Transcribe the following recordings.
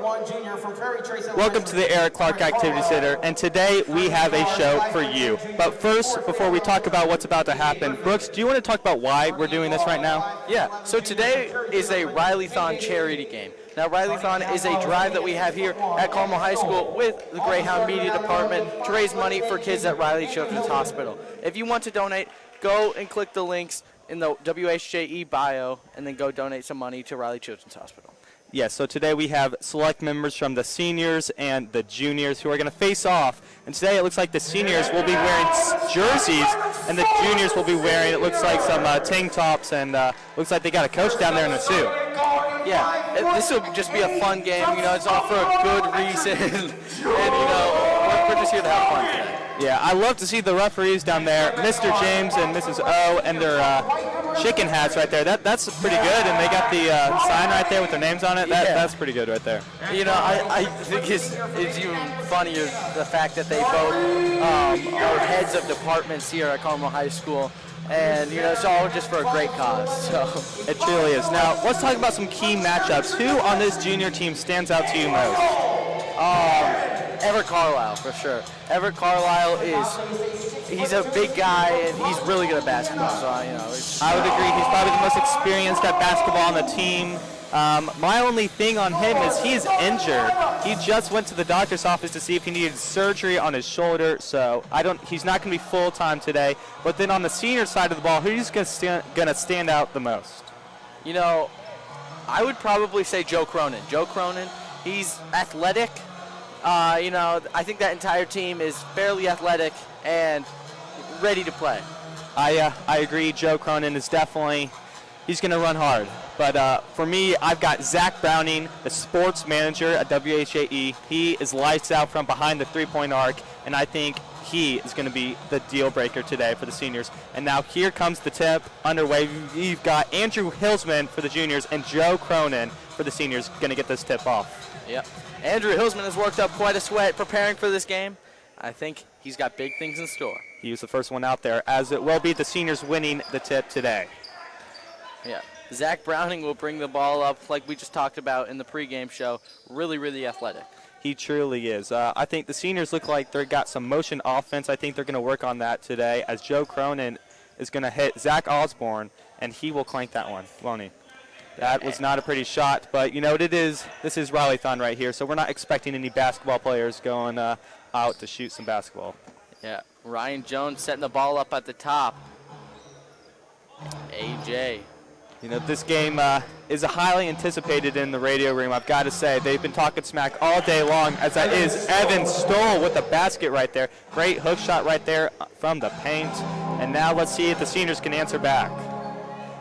Welcome to the Eric Clark Activity Center, and today we have a show for you. But first, before we talk about what's about to happen, Brooks, do you want to talk about why we're doing this right now? Yeah, so today is a Rileython charity game. Now, Rileython is a drive that we have here at Carmel High School with the Greyhound Media Department to raise money for kids at Riley Children's Hospital. If you want to donate, go and click the links in the WHJE bio and then go donate some money to Riley Children's Hospital. Yes, so today we have select members from the seniors and the juniors who are going to face off. And today it looks like the seniors will be wearing jerseys and the juniors will be wearing, it looks like, some tank tops, and looks like they got a coach down there in a suit. Yeah, this will just be a fun game. You know, it's all for a good reason. And, you know, we're just here to have fun today. Yeah, I love to see the referees down there, Mr. James and Mrs. O, and their chicken hats right there. That's pretty good, and they got the sign right there with their names on it. That's pretty good right there. You know, I think it's even funnier the fact that they both are heads of departments here at Carmel High School, and you know, it's all just for a great cause. So it truly is. Now, let's talk about some key matchups. Who on this junior team stands out to you most? Everett Carlisle, for sure. Everett Carlisle he's a big guy, and he's really good at basketball. So, you know, I would agree. He's probably the most experienced at basketball on the team. My only thing on him is he's injured. He just went to the doctor's office to see if he needed surgery on his shoulder, so he's not going to be full-time today. But then on the senior side of the ball, who's going to stand out the most? You know, I would probably say Joe Cronin. Joe Cronin, he's athletic. You know, I think that entire team is fairly athletic and ready to play. I agree. Joe Cronin is definitely, he's going to run hard. But for me, I've got Zach Browning, the sports manager at WHJE. He is lights out from behind the three-point arc, and I think he is going to be the deal breaker today for the seniors. And now here comes the tip underway. You've got Andrew Hilsman for the juniors and Joe Cronin for the seniors going to get this tip off. Yep. Andrew Hilsman has worked up quite a sweat preparing for this game. I think he's got big things in store. He was the first one out there, as it will be the seniors winning the tip today. Yeah. Zach Browning will bring the ball up like we just talked about in the pregame show. Really, really athletic. He truly is. I think the seniors look like they've got some motion offense. I think they're going to work on that today, as Joe Cronin is going to hit Zach Osborne, and he will clank that one, won't he? That was not a pretty shot, but you know what it is? This is Rileython right here, so we're not expecting any basketball players going out to shoot some basketball. Yeah, Ryan Jones setting the ball up at the top. AJ. You know, this game is highly anticipated in the radio room, I've got to say. They've been talking smack all day long, as that is Evan Stoll with the basket right there. Great hook shot right there from the paint. And now let's see if the seniors can answer back.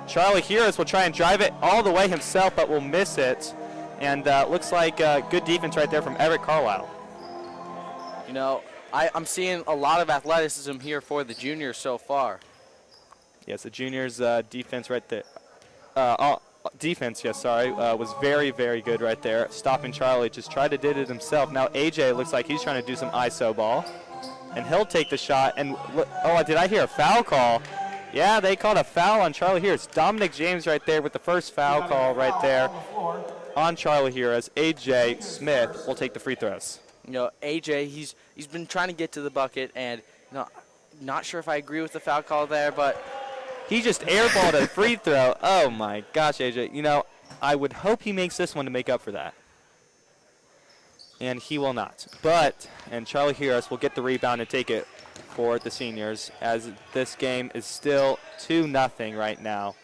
Charlie Harris will try and drive it all the way himself, but will miss it. And looks like good defense right there from Everett Carlisle. You know, I'm seeing a lot of athleticism here for the juniors so far. Yes, the juniors' defense right there. Was very, very good right there. Stopping Charlie, just tried to did it himself. Now AJ looks like he's trying to do some ISO ball. And he'll take the shot. And, oh, did I hear a foul call? Yeah, they called a foul on Charlie here. It's Dominic James right there with the first foul call right there on Charlie here, as A.J. Smith will take the free throws. You know, A.J., he's been trying to get to the bucket, and you know, not sure if I agree with the foul call there, but he just airballed a free throw. Oh, my gosh, A.J. You know, I would hope he makes this one to make up for that. And he will not. And Charlie Harris will get the rebound and take it for the seniors, as this game is still 2-0 right now.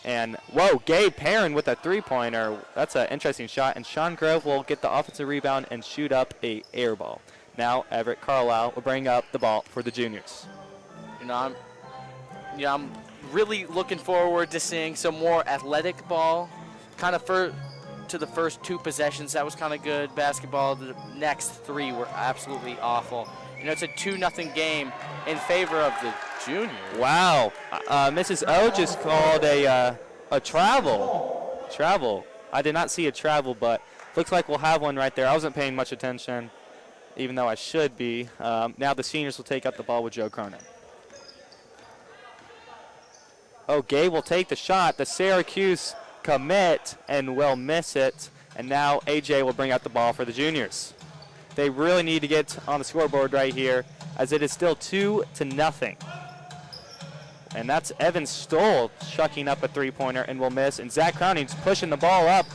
And, whoa, Gabe Perrin with a three-pointer. That's an interesting shot. And Sean Grove will get the offensive rebound and shoot up a air ball. Now Everett Carlisle will bring up the ball for the juniors. You know, I'm really looking forward to seeing some more athletic ball. Kind of to the first two possessions, that was kind of good basketball. The next three were absolutely awful. You know, it's a 2-0 game in favor of the juniors. Wow. Mrs. O just called a travel. Travel. I did not see a travel, but looks like we'll have one right there. I wasn't paying much attention, even though I should be. Now the seniors will take up the ball with Joe Cronin. Oh, Gabe will take the shot. The Syracuse commit and will miss it. And now AJ will bring out the ball for the juniors. They really need to get on the scoreboard right here, as it is still 2-0. And that's Evan Stoll chucking up a three-pointer and will miss. And Zach Crowning's pushing the ball up.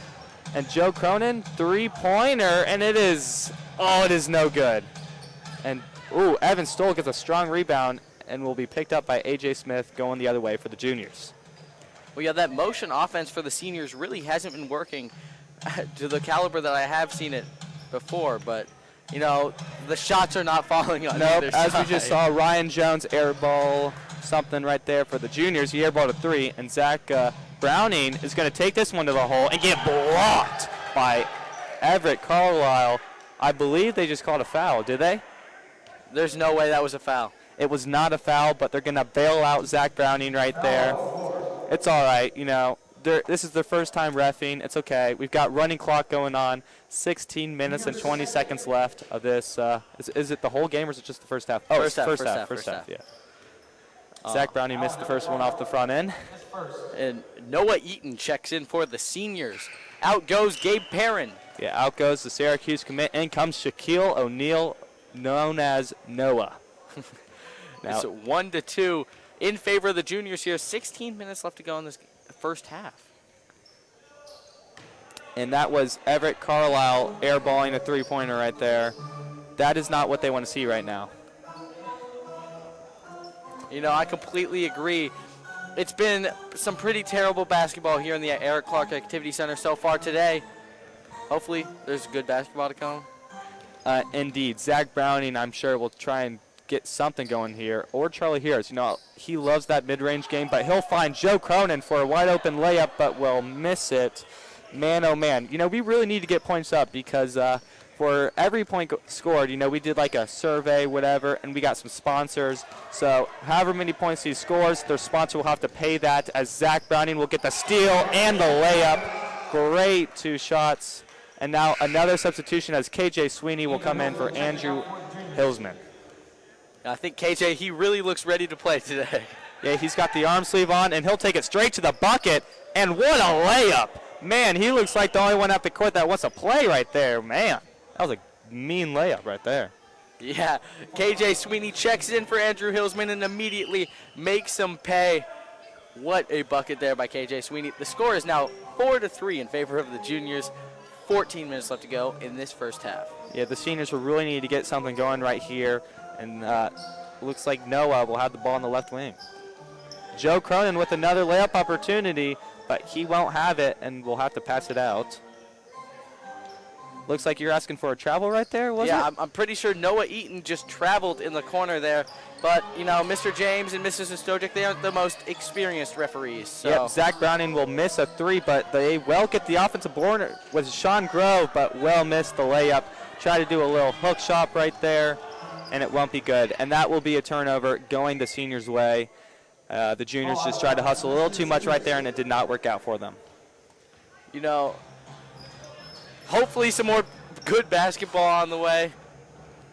And Joe Cronin, three-pointer, and it is no good. And, Evan Stoll gets a strong rebound and will be picked up by A.J. Smith going the other way for the juniors. Well, yeah, that motion offense for the seniors really hasn't been working to the caliber that I have seen it before, but, you know, the shots are not falling on either side. As we just saw, Ryan Jones airball something right there for the juniors. He airballed a three, and Zach Browning is going to take this one to the hole and get blocked by Everett Carlisle. I believe they just called a foul, did they? There's no way that was a foul. It was not a foul, but they're going to bail out Zach Browning right there. It's all right, you know. This is their first time reffing. It's okay. We've got running clock going on. 16 minutes and 20 seconds left of this. Is it the whole game or is it just the first half? Oh, first half, yeah. Zach Browning missed the first one off the front end. And Noah Eaton checks in for the seniors. Out goes Gabe Perrin. Yeah, out goes the Syracuse commit. In comes Shaquille O'Neal, known as Noah. Now, it's 1-2 in favor of the juniors here. 16 minutes left to go in this first half. And that was Everett Carlisle airballing a three-pointer right there. That is not what they want to see right now. You know, I completely agree. It's been some pretty terrible basketball here in the Eric Clark Activity Center so far today. Hopefully, there's good basketball to come. Indeed. Zach Browning, I'm sure, will try and get something going here. Or Charlie Harris. You know, he loves that mid-range game, but he'll find Joe Cronin for a wide-open layup, but will miss it. Man, oh, man. You know, we really need to get points up because for every point scored, you know, we did like a survey, whatever, and we got some sponsors. So however many points he scores, their sponsor will have to pay that, as Zach Browning will get the steal and the layup. Great two shots. And now another substitution as KJ Sweeney will come in for Andrew Hilsman. I think KJ, he really looks ready to play today. Yeah, he's got the arm sleeve on, and he'll take it straight to the bucket. And what a layup. Man, he looks like the only one at the court that wants to play right there. Man, that was a mean layup right there. Yeah, KJ Sweeney checks in for Andrew Hilsman and immediately makes him pay. What a bucket there by KJ Sweeney. The score is now 4-3 in favor of the juniors. 14 minutes left to go in this first half. Yeah, the seniors will really need to get something going right here. And looks like Noah will have the ball in the left wing. Joe Cronin with another layup opportunity, but he won't have it and will have to pass it out. Looks like you're asking for a travel right there, was it? Yeah, I'm pretty sure Noah Eaton just traveled in the corner there. But, you know, Mr. James and Mrs. Stojic, they aren't the most experienced referees. So. Yep, Zach Browning will miss a three, but they will get the offensive board with Sean Grove, but will miss the layup. Try to do a little hook shot right there, and it won't be good. And that will be a turnover going the seniors' way. The juniors just tried to hustle a little too much right there, and it did not work out for them. You know, hopefully some more good basketball on the way.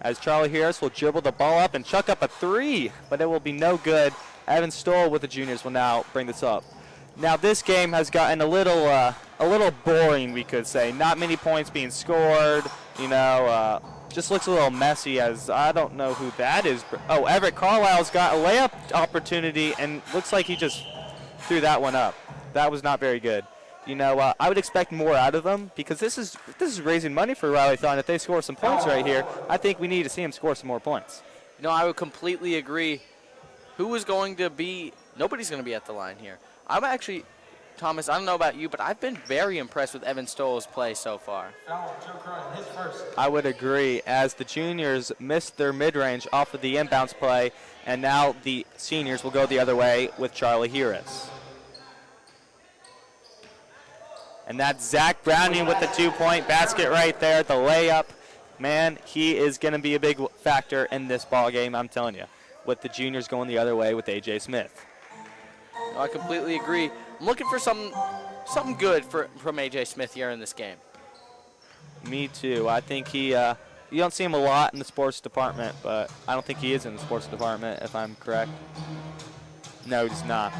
As Charlie Harris will dribble the ball up and chuck up a three, but it will be no good. Evan Stoll with the juniors will now bring this up. Now this game has gotten a little boring, we could say. Not many points being scored. You know, just looks a little messy, as I don't know who that is. Oh, Everett Carlisle's got a layup opportunity, and looks like he just threw that one up. That was not very good. You know, I would expect more out of them because this is raising money for Rileython. If they score some points right here, I think we need to see them score some more points. You know, I would completely agree. Who is going to be – nobody's going to be at the line here. I'm actually – Thomas, I don't know about you, but I've been very impressed with Evan Stoll's play so far. I would agree, as the juniors missed their mid-range off of the inbounds play, and now the seniors will go the other way with Charlie Harris. And that's Zach Browning with the two-point basket right there, the layup. Man, he is going to be a big factor in this ball game, I'm telling you, with the juniors going the other way with A.J. Smith. No, I completely agree. I'm looking for something good from A.J. Smith here in this game. Me too. I think you don't see him a lot in the sports department, but I don't think he is in the sports department, if I'm correct. No, he's not.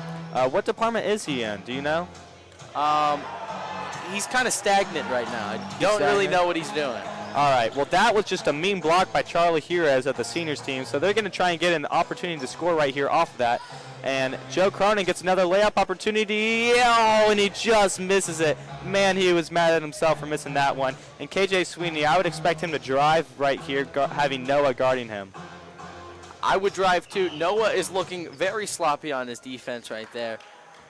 What department is he in? Do you know? he's kind of stagnant right now. I don't really know what he's doing. All right, well, that was just a mean block by Charlie Jerez of the seniors team, so they're going to try and get an opportunity to score right here off of that. And Joe Cronin gets another layup opportunity. Oh, and he just misses it. Man, he was mad at himself for missing that one. And KJ Sweeney, I would expect him to drive right here, having Noah guarding him. I would drive too. Noah is looking very sloppy on his defense right there.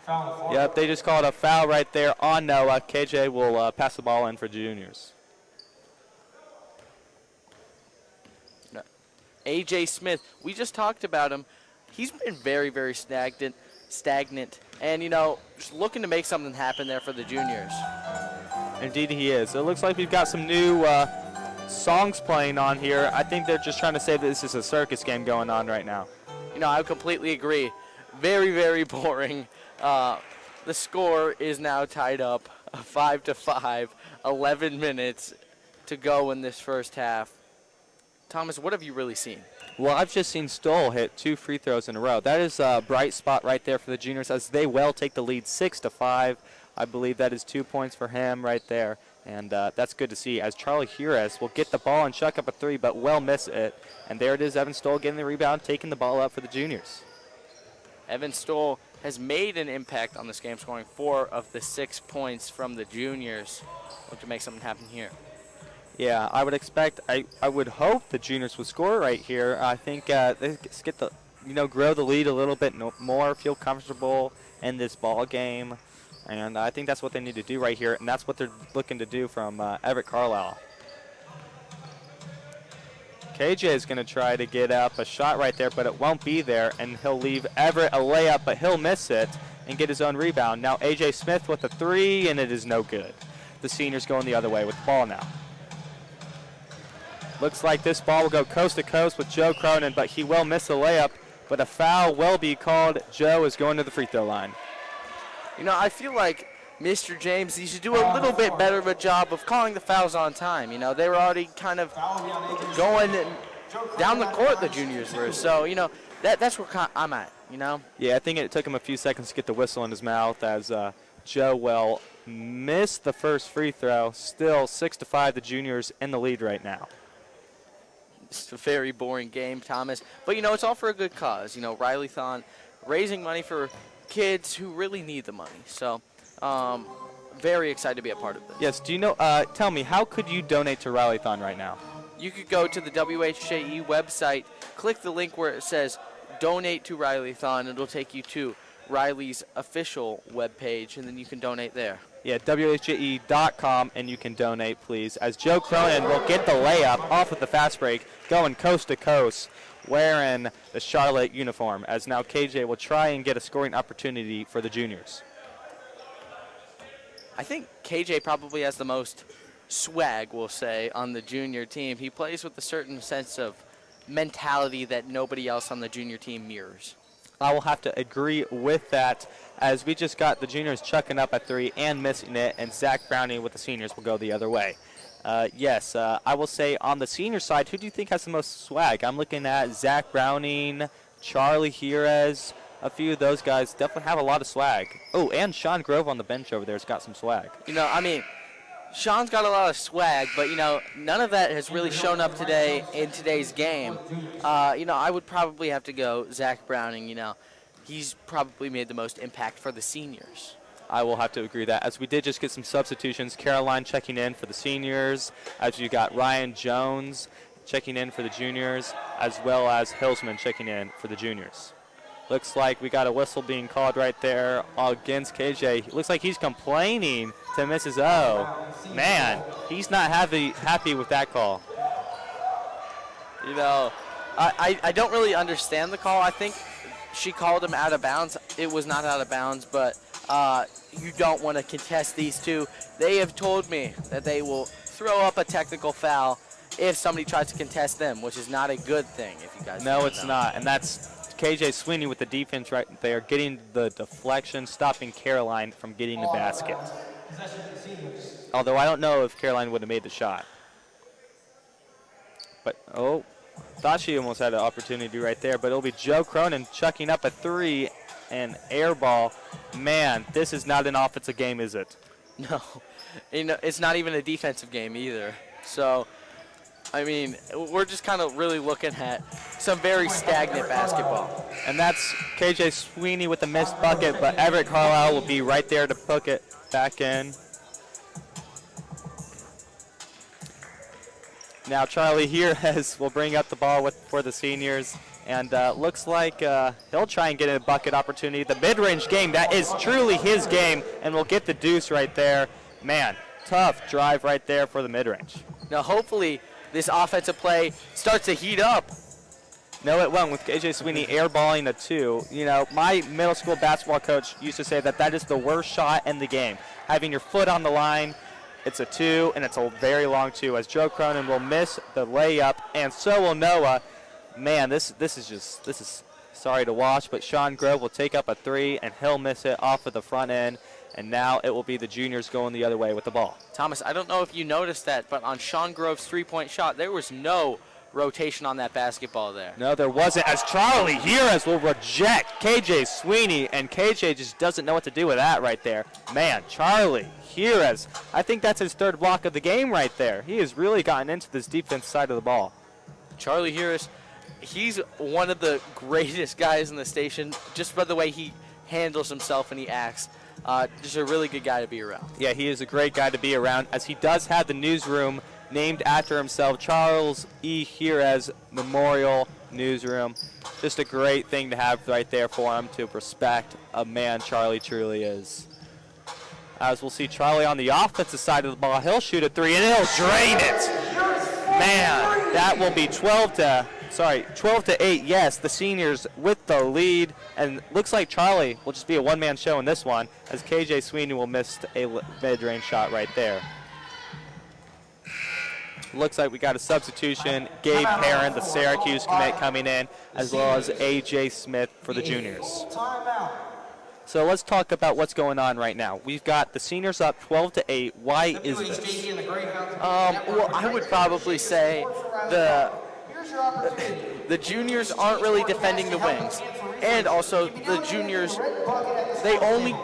Yep, they just called a foul right there on Noah. KJ will pass the ball in for juniors. A.J. Smith, we just talked about him. He's been very, very stagnant, and, you know, just looking to make something happen there for the juniors. Indeed he is. It looks like we've got some new songs playing on here. I think they're just trying to say that this is a circus game going on right now. You know, I completely agree. Very, very boring. The score is now tied up 5-5, 11 minutes to go in this first half. Thomas, what have you really seen? Well, I've just seen Stoll hit 2 free throws in a row. That is a bright spot right there for the juniors as they well take the lead 6-5. I believe that is 2 points for him right there. And that's good to see as Charlie Jerez will get the ball and chuck up a 3, but will miss it. And there it is, Evan Stoll getting the rebound, taking the ball up for the juniors. Evan Stoll has made an impact on this game, scoring 4 of the 6 points from the juniors. Look to make something happen here. Yeah, I would expect, I would hope the juniors would score right here. I think they get the, grow the lead a little bit more, feel comfortable in this ball game. And I think that's what they need to do right here, and that's what they're looking to do from Everett Carlisle. KJ is going to try to get up a shot right there, but it won't be there, and he'll leave Everett a layup, but he'll miss it and get his own rebound. Now A.J. Smith with a 3, and it is no good. The seniors going the other way with the ball now. Looks like this ball will go coast to coast with Joe Cronin, but he will miss a layup, but a foul will be called. Joe is going to the free throw line. You know, I feel like Mr. James, he should do a little bit better of a job of calling the fouls on time. You know, they were already kind of going down the court, the juniors were. So, you know, that's where I'm at, you know? Yeah, I think it took him a few seconds to get the whistle in his mouth as Joe will miss the first free throw. Still 6-5, the juniors in the lead right now. It's a very boring game, Thomas. But, you know, it's all for a good cause. You know, Rileython raising money for kids who really need the money. So, very excited to be a part of this. Yes, do you know, tell me, how could you donate to Rileython right now? You could go to the WHJE website, click the link where it says donate to Rileython. It'll take you to Riley's official webpage, and then you can donate there. Yeah, WHJE.com, and you can donate, please. As Joe Cronin will get the layup off of the fast break, going coast to coast, wearing the Charlotte uniform, as now KJ will try and get a scoring opportunity for the juniors. I think KJ probably has the most swag, we'll say, on the junior team. He plays with a certain sense of mentality that nobody else on the junior team mirrors. I will have to agree with that, as we just got the juniors chucking up a 3 and missing it, and Zach Browning with the seniors will go the other way. Yes, I will say on the senior side, who do you think has the most swag? I'm looking at Zach Browning, Charlie Jerez. A few of those guys definitely have a lot of swag. Oh, and Sean Grove on the bench over there has got some swag. You know, I mean, Sean's got a lot of swag, but, you know, none of that has really shown up today in today's game. You know, I would probably have to go Zach Browning. You know, he's probably made the most impact for the seniors. I will have to agree that, as we did just get some substitutions. Caroline checking in for the seniors, as you got Ryan Jones checking in for the juniors, as well as Hillsman checking in for the juniors. Looks like we got a whistle being called right there against KJ. Looks like he's complaining to Mrs. O. Man, he's not happy with that call. You know, I don't really understand the call. I think she called him out of bounds. It was not out of bounds, but you don't want to contest these two. They have told me that they will throw up a technical foul if somebody tries to contest them, which is not a good thing, if you guys No, don't it's know. not, and that's KJ Sweeney with the defense right there, getting the deflection, stopping Caroline from getting the basket. Although I don't know if Caroline would have made the shot. But, oh, thought she almost had an opportunity right there, but it'll be Joe Cronin chucking up a 3 and air ball. Man, this is not an offensive game, is it? No, it's not even a defensive game either. So, I mean, we're just kind of really looking at some very stagnant basketball. And that's KJ Sweeney with a missed bucket, but Everett Carlisle will be right there to hook it back in. Now Charlie here will bring up the ball for the seniors, and looks like he'll try and get a bucket opportunity. The mid-range game, that is truly his game, and we'll get the deuce right there. Man, tough drive right there for the mid-range. Now hopefully this offensive play starts to heat up. No, it won't, with KJ Sweeney airballing the 2. You know, my middle school basketball coach used to say that is the worst shot in the game. Having your foot on the line, it's a 2, and it's a very long 2, as Joe Cronin will miss the layup, and so will Noah. Man, this is sorry to watch, but Sean Grove will take up a 3, and he'll miss it off of the front end, and now it will be the juniors going the other way with the ball. Thomas, I don't know if you noticed that, but on Sean Grove's three-point shot, there was no rotation on that basketball there. No, there wasn't, as Charlie Heras will reject KJ Sweeney, and KJ just doesn't know what to do with that right there. Man, Charlie Heras, I think that's his 3rd block of the game right there. He has really gotten into this defense side of the ball. Charlie Heras, he's one of the greatest guys in the station, just by the way he handles himself and he acts. Just a really good guy to be around. Yeah, he is a great guy to be around, as he does have the newsroom named after himself, Charles E. Heras Memorial Newsroom. Just a great thing to have right there for him, to respect a man Charlie truly is. As we'll see Charlie on the offensive side of the ball, he'll shoot a 3 and he'll drain it. Man, that will be 12 to 8. Yes, the seniors with the lead, and looks like Charlie will just be a one-man show in this one, as KJ Sweeney will miss a mid-range shot right there. Looks like we got a substitution. Gabe Perrin, the Syracuse commit, coming in, as well as A.J. Smith for the juniors. So let's talk about what's going on right now. We've got the seniors up 12 to 8. Why is this? Well, I would probably say the juniors aren't really defending the wings. And also the juniors, they only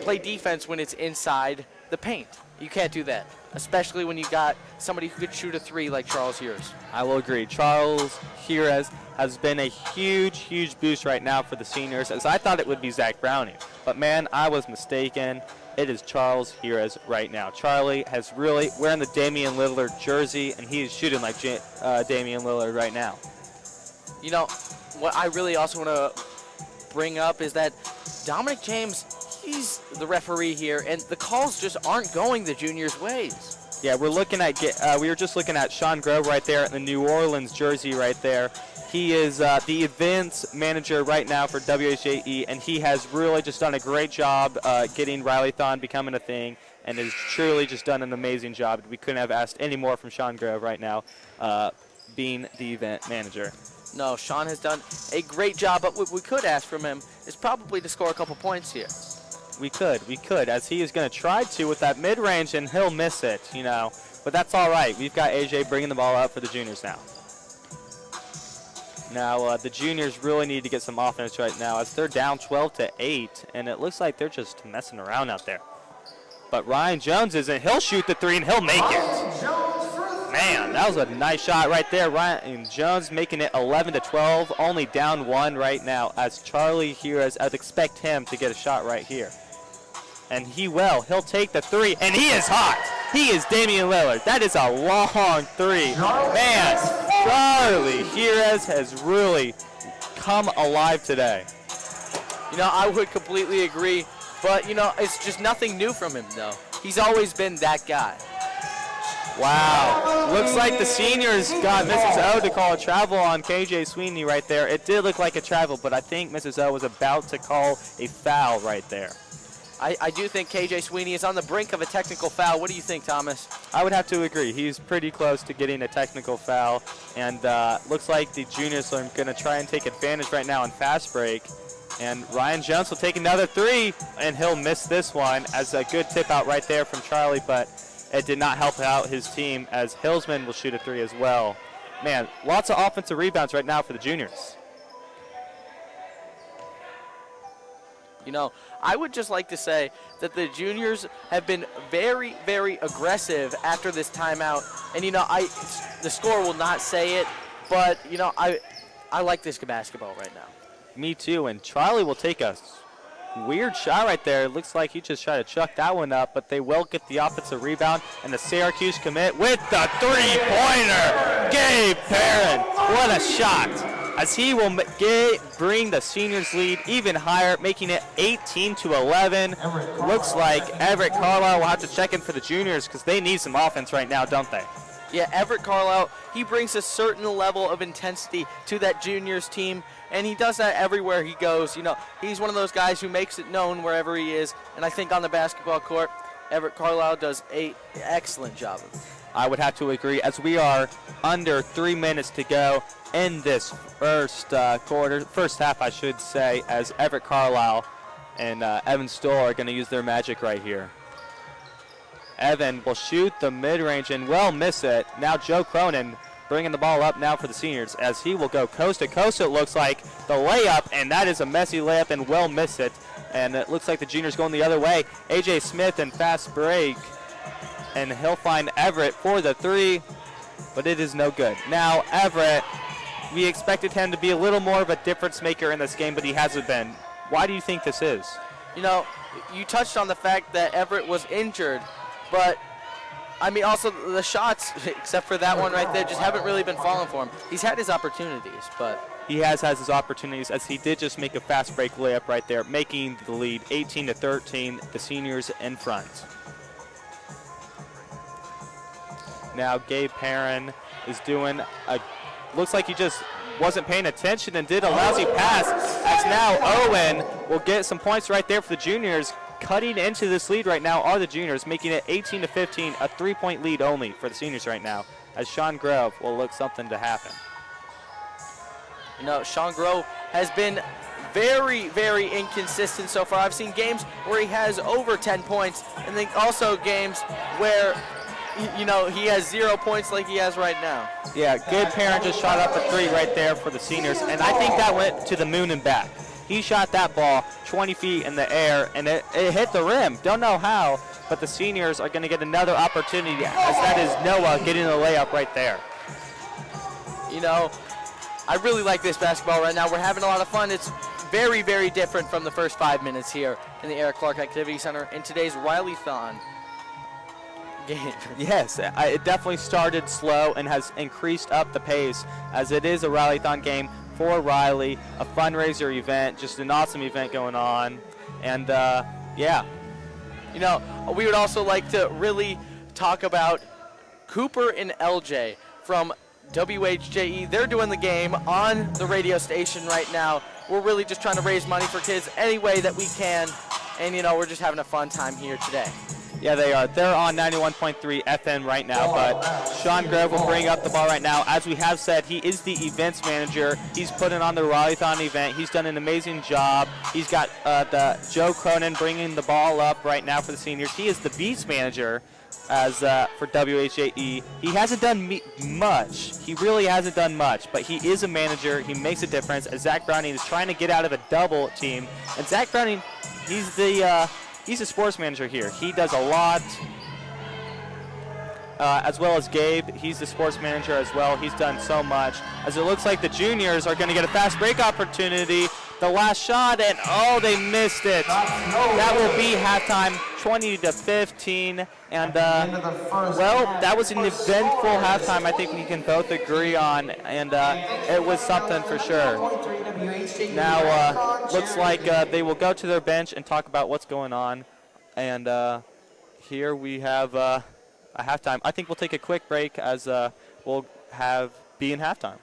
play defense when it's inside the paint. You can't do that, especially when you got somebody who could shoot a 3 like Charles Heras. I will agree. Charles Heras has been a huge, huge boost right now for the seniors, as I thought it would be Zach Browning. But, man, I was mistaken. It is Charles Heras right now. Charlie has really wearing the Damian Lillard jersey, and he is shooting like Damian Lillard right now. You know, what I really also want to bring up is that Dominic James, he's the referee here, and the calls just aren't going the juniors' ways. Yeah, we were just looking at Sean Grove right there in the New Orleans jersey right there. He is the events manager right now for WHJE, and he has really just done a great job getting Rileython becoming a thing, and has truly just done an amazing job. We couldn't have asked any more from Sean Grove right now, being the event manager. No, Sean has done a great job, but what we could ask from him is probably to score a couple points here. We could, as he is going to try to with that mid-range, and he'll miss it, you know. But that's all right. We've got AJ bringing the ball up for the juniors now. Now, the juniors really need to get some offense right now, as they're down 12 to 8, and it looks like they're just messing around out there. But Ryan Jones isn't. He'll shoot the 3, and he'll make it. Man, that was a nice shot right there. Ryan Jones making it 11 to 12, only down 1 right now, as Charlie Heras, I'd expect him to get a shot right here. And he will. He'll take the 3, and he is hot. He is Damian Lillard. That is a long 3. Man, Charlie Heras has really come alive today. You know, I would completely agree, but, you know, it's just nothing new from him, though. He's always been that guy. Wow. Looks like the seniors got Mrs. O to call a travel on KJ Sweeney right there. It did look like a travel, but I think Mrs. O was about to call a foul right there. I do think KJ Sweeney is on the brink of a technical foul. What do you think, Thomas? I would have to agree. He's pretty close to getting a technical foul, and looks like the juniors are going to try and take advantage right now on fast break. And Ryan Jones will take another 3, and he'll miss this one, as a good tip out right there from Charlie, but it did not help out his team, as Hillsman will shoot a 3 as well. Man, lots of offensive rebounds right now for the juniors. You know, I would just like to say that the juniors have been very, very aggressive after this timeout. And, you know, the score will not say it, but, you know, I like this basketball right now. Me too, and Charlie will take a weird shot right there. It looks like he just tried to chuck that one up, but they will get the offensive rebound, and the Syracuse commit with the three-pointer. Gabe Perrin, what a shot. As he will bring the seniors' lead even higher, making it 18-11. Looks like Everett Carlisle will have to check in for the juniors because they need some offense right now, don't they? Yeah, Everett Carlisle, he brings a certain level of intensity to that juniors team, and he does that everywhere he goes. You know, he's one of those guys who makes it known wherever he is, and I think on the basketball court, Everett Carlisle does an excellent job of it. I would have to agree, as we are under 3 minutes to go in this first half, I should say, as Everett Carlisle and Evan Stoll are going to use their magic right here. Evan will shoot the mid-range and will miss it. Now Joe Cronin bringing the ball up now for the seniors as he will go coast to coast, it looks like. The layup, and that is a messy layup and will miss it. And it looks like the juniors going the other way. A.J. Smith and fast break. And he'll find Everett for the three, but it is no good. Now Everett, we expected him to be a little more of a difference maker in this game, but he hasn't been. Why do you think this is? You know, you touched on the fact that Everett was injured, but I mean also the shots, except for that one right there, just haven't really been falling for him. He's had his opportunities, but he has had his opportunities, as he did just make a fast break layup right there, making the lead 18-13, the seniors in front. Now Gabe Perrin is doing looks like he just wasn't paying attention and did a lousy pass, as now Owen will get some points right there for the juniors. Cutting into this lead right now are the juniors, making it 18-15, a 3-point lead only for the seniors right now, as Sean Grove will look something to happen. You know, Sean Grove has been very, very inconsistent so far. I've seen games where he has over 10 points, and then also games where, you know, he has 0 points like he has right now. Yeah, Gabe Perrin just shot up a three right there for the seniors, and I think that went to the moon and back. He shot that ball 20 feet in the air, and it hit the rim. Don't know how, but the seniors are going to get another opportunity, as that is Noah getting the layup right there. You know, I really like this basketball right now. We're having a lot of fun. It's very, very different from the first 5 minutes here in the Eric Clark Activity Center in today's Rileython game. Yes, it definitely started slow and has increased up the pace, as it is a Rileython game for Riley, a fundraiser event, just an awesome event going on. And yeah. You know, we would also like to really talk about Cooper and LJ from WHJE. They're doing the game on the radio station right now. We're really just trying to raise money for kids any way that we can. And, you know, we're just having a fun time here today. Yeah, they are. They're on 91.3 FM right now, but Sean Grove will bring up the ball right now. As we have said, he is the events manager. He's putting on the Rileython event. He's done an amazing job. He's got the Joe Cronin bringing the ball up right now for the seniors. He is the beats manager as for WHJE. He hasn't done much. He really hasn't done much, but he is a manager. He makes a difference, as Zach Browning is trying to get out of a double team. And Zach Browning, he's a sports manager here. He does a lot, as well as Gabe. He's the sports manager as well. He's done so much. As it looks like the juniors are going to get a fast break opportunity. The last shot, and oh, they missed it. That will be halftime, 20-15. And, well, that was an eventful halftime, I think we can both agree on. And it was something for sure. Now, looks like they will go to their bench and talk about what's going on. And here we have a halftime. I think we'll take a quick break, as we'll be in halftime.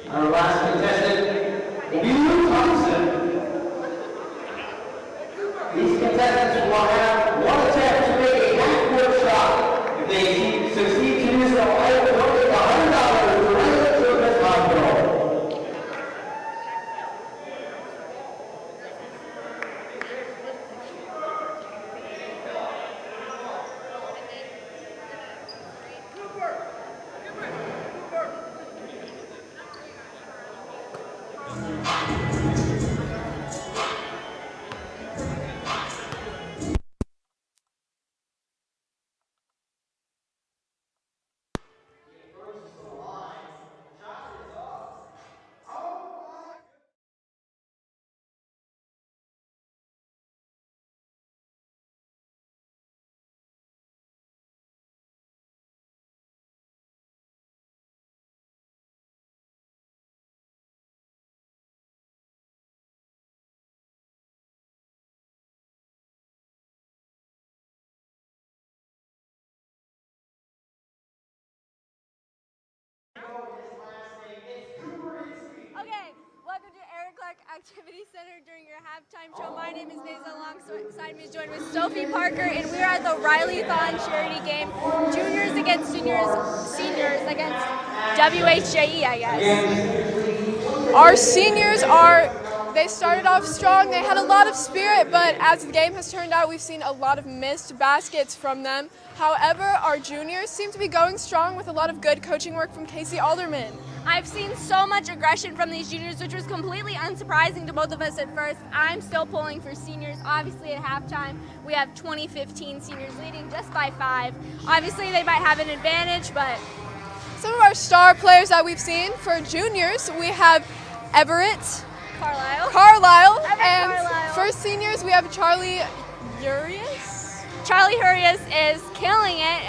Our last contestant will be Luke Thompson. These contestants will have one attempt to make a half-court shot. If they succeed to do so, I will donate $100 to Riley Children's Hospital. Okay, welcome to Eric Clark Activity Center during your halftime show. My name is Maiza. Alongside me is joined with Sophie Parker, and we are at the Rileython charity game. Juniors against seniors against WHJE, I guess. Our seniors they started off strong. They had a lot of spirit, but as the game has turned out, we've seen a lot of missed baskets from them. However, our juniors seem to be going strong with a lot of good coaching work from Casey Alderman. I've seen so much aggression from these juniors, which was completely unsurprising to both of us at first. I'm still pulling for seniors. Obviously, at halftime, we have 2015 seniors leading just by 5. Obviously, they might have an advantage, but Some of our star players that we've seen for juniors, we have Everett, Carlisle, and Carlisle. for seniors, we have Charlie Urias. Charlie Hurias is killing it.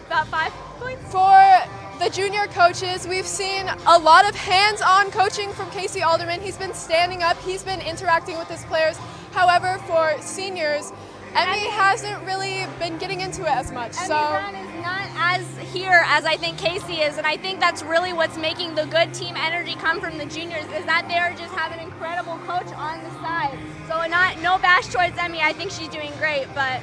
About 5 points. For the junior coaches, we've seen a lot of hands-on coaching from Casey Alderman. He's been standing up, he's been interacting with his players. However, for seniors, Emmy hasn't really been getting into it as much. Emmy Brown is not as here as I think Casey is, and I think that's really what's making the good team energy come from the juniors, is that they just have an incredible coach on the side. So no bash towards Emmy. I think she's doing great, but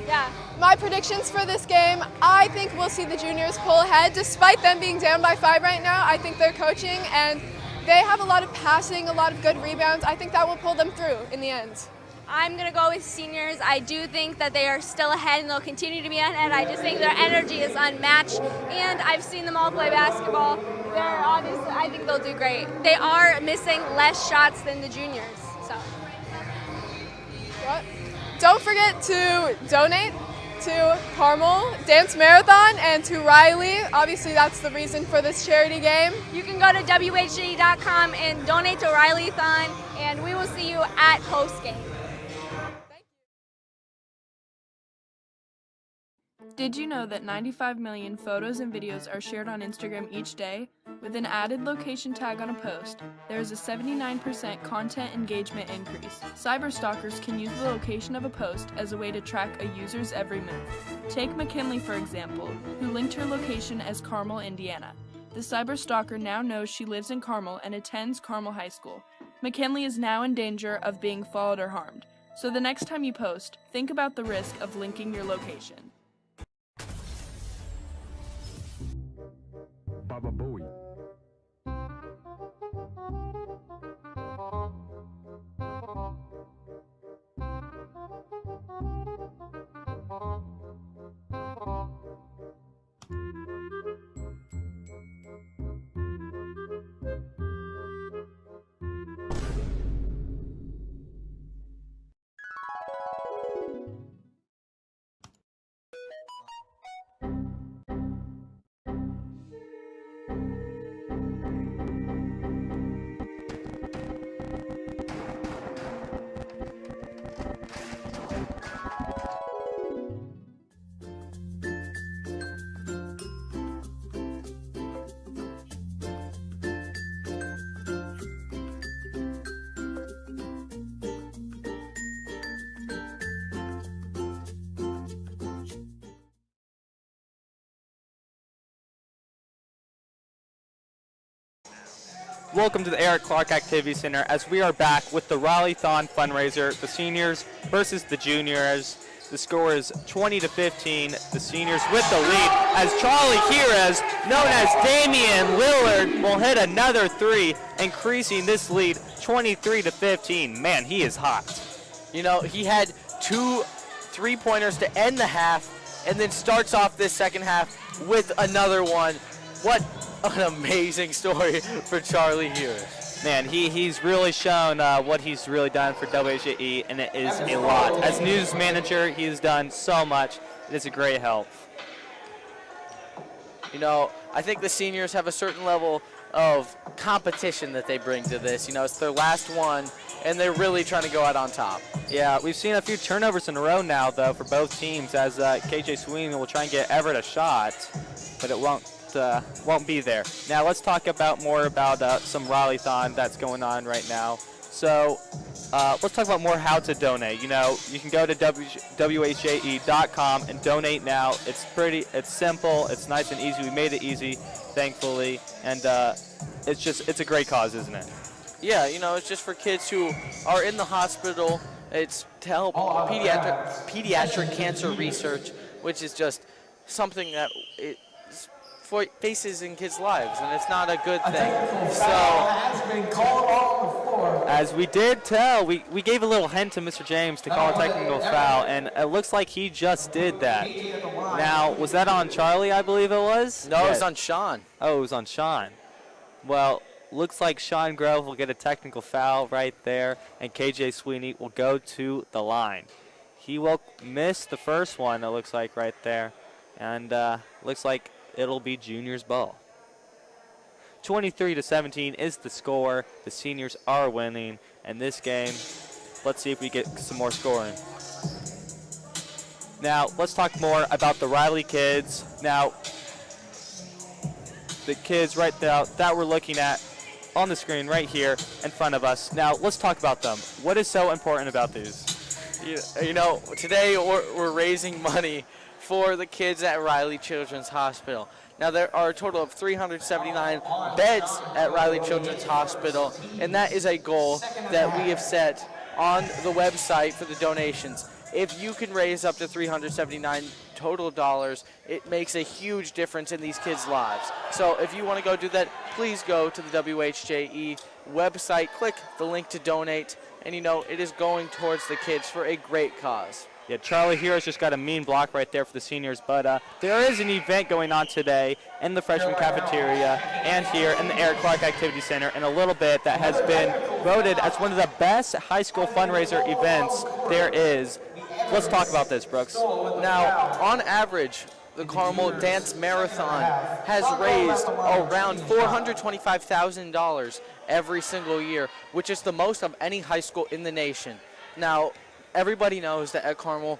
yeah. My predictions for this game, I think we'll see the juniors pull ahead. Despite them being down by 5 right now, I think they're coaching and they have a lot of passing, a lot of good rebounds. I think that will pull them through in the end. I'm going to go with seniors. I do think that they are still ahead and they'll continue to be ahead. I just think their energy is unmatched, and I've seen them all play basketball. I think they'll do great. They are missing less shots than the juniors. So. Don't forget to donate to Carmel Dance Marathon and to Riley. Obviously, that's the reason for this charity game. You can go to WHJE.com and donate to Rileython, and we will see you at post-game. Did you know that 95 million photos and videos are shared on Instagram each day? With an added location tag on a post, there is a 79% content engagement increase. Cyberstalkers can use the location of a post as a way to track a user's every move. Take McKinley, for example, who linked her location as Carmel, Indiana. The cyberstalker now knows she lives in Carmel and attends Carmel High School. McKinley is now in danger of being followed or harmed. So the next time you post, think about the risk of linking your location. Baba Booey. Welcome to the Eric Clark Activity Center as we are back with the Rileython fundraiser, the seniors versus the juniors. The score is 20-15. The seniors with the lead as Charlie Heres, known as Damian Lillard, will hit another three, increasing this lead 23-15. Man, he is hot. You know, he had 2 3-pointers to end the half and then starts off this second half with another one. What an amazing story for Charlie Heres. Man, he's really shown what he's really done for WHJE, and it is a lot. As news manager, he has done so much. It is a great help. You know, I think the seniors have a certain level of competition that they bring to this. You know, it's their last one, and they're really trying to go out on top. Yeah, we've seen a few turnovers in a row now, though, for both teams, as KJ Sweeney will try and get Everett a shot, but it won't be there. Now let's talk about more about some Rileython that's going on right now. So let's talk about more how to donate. You know, you can go to WHJE.com and donate now. It's simple, it's nice and easy. We made it easy, thankfully, and it's a great cause, isn't it? Yeah, you know, it's just for kids who are in the hospital. It's to help pediatric cancer research, which is just something that faces in kids' lives, and it's not a good thing. So, as we did tell, we gave a little hint to Mr. James to call a technical foul, and it looks like he just did that. Now, was that on Charlie, I believe it was? No, it was on Sean. Oh, it was on Sean. Well, looks like Sean Grove will get a technical foul right there, and KJ Sweeney will go to the line. He will miss the first one, it looks like, right there, and looks like it'll be juniors' ball. 23-17 is the score. The seniors are winning, and this game, let's see if we get some more scoring. Now, let's talk more about the Riley kids. Now, the kids right now that we're looking at on the screen right here in front of us. Now, let's talk about them. What is so important about these? You know, today we're raising money for the kids at Riley Children's Hospital. Now, there are a total of 379 beds at Riley Children's Hospital, and that is a goal that we have set on the website for the donations. If you can raise up to 379 total dollars, it makes a huge difference in these kids' lives. So if you want to go do that, please go to the WHJE website, click the link to donate, and you know, it is going towards the kids for a great cause. Yeah, Charlie Heroes just got a mean block right there for the seniors, but there is an event going on today in the freshman cafeteria and here in the Eric Clark Activity Center in a little bit that has been voted as one of the best high school fundraiser events there is. Let's talk about this, Brooks. Now, on average, the Carmel Dance Marathon has raised around $425,000 every single year, which is the most of any high school in the nation. Now, everybody knows that at Carmel,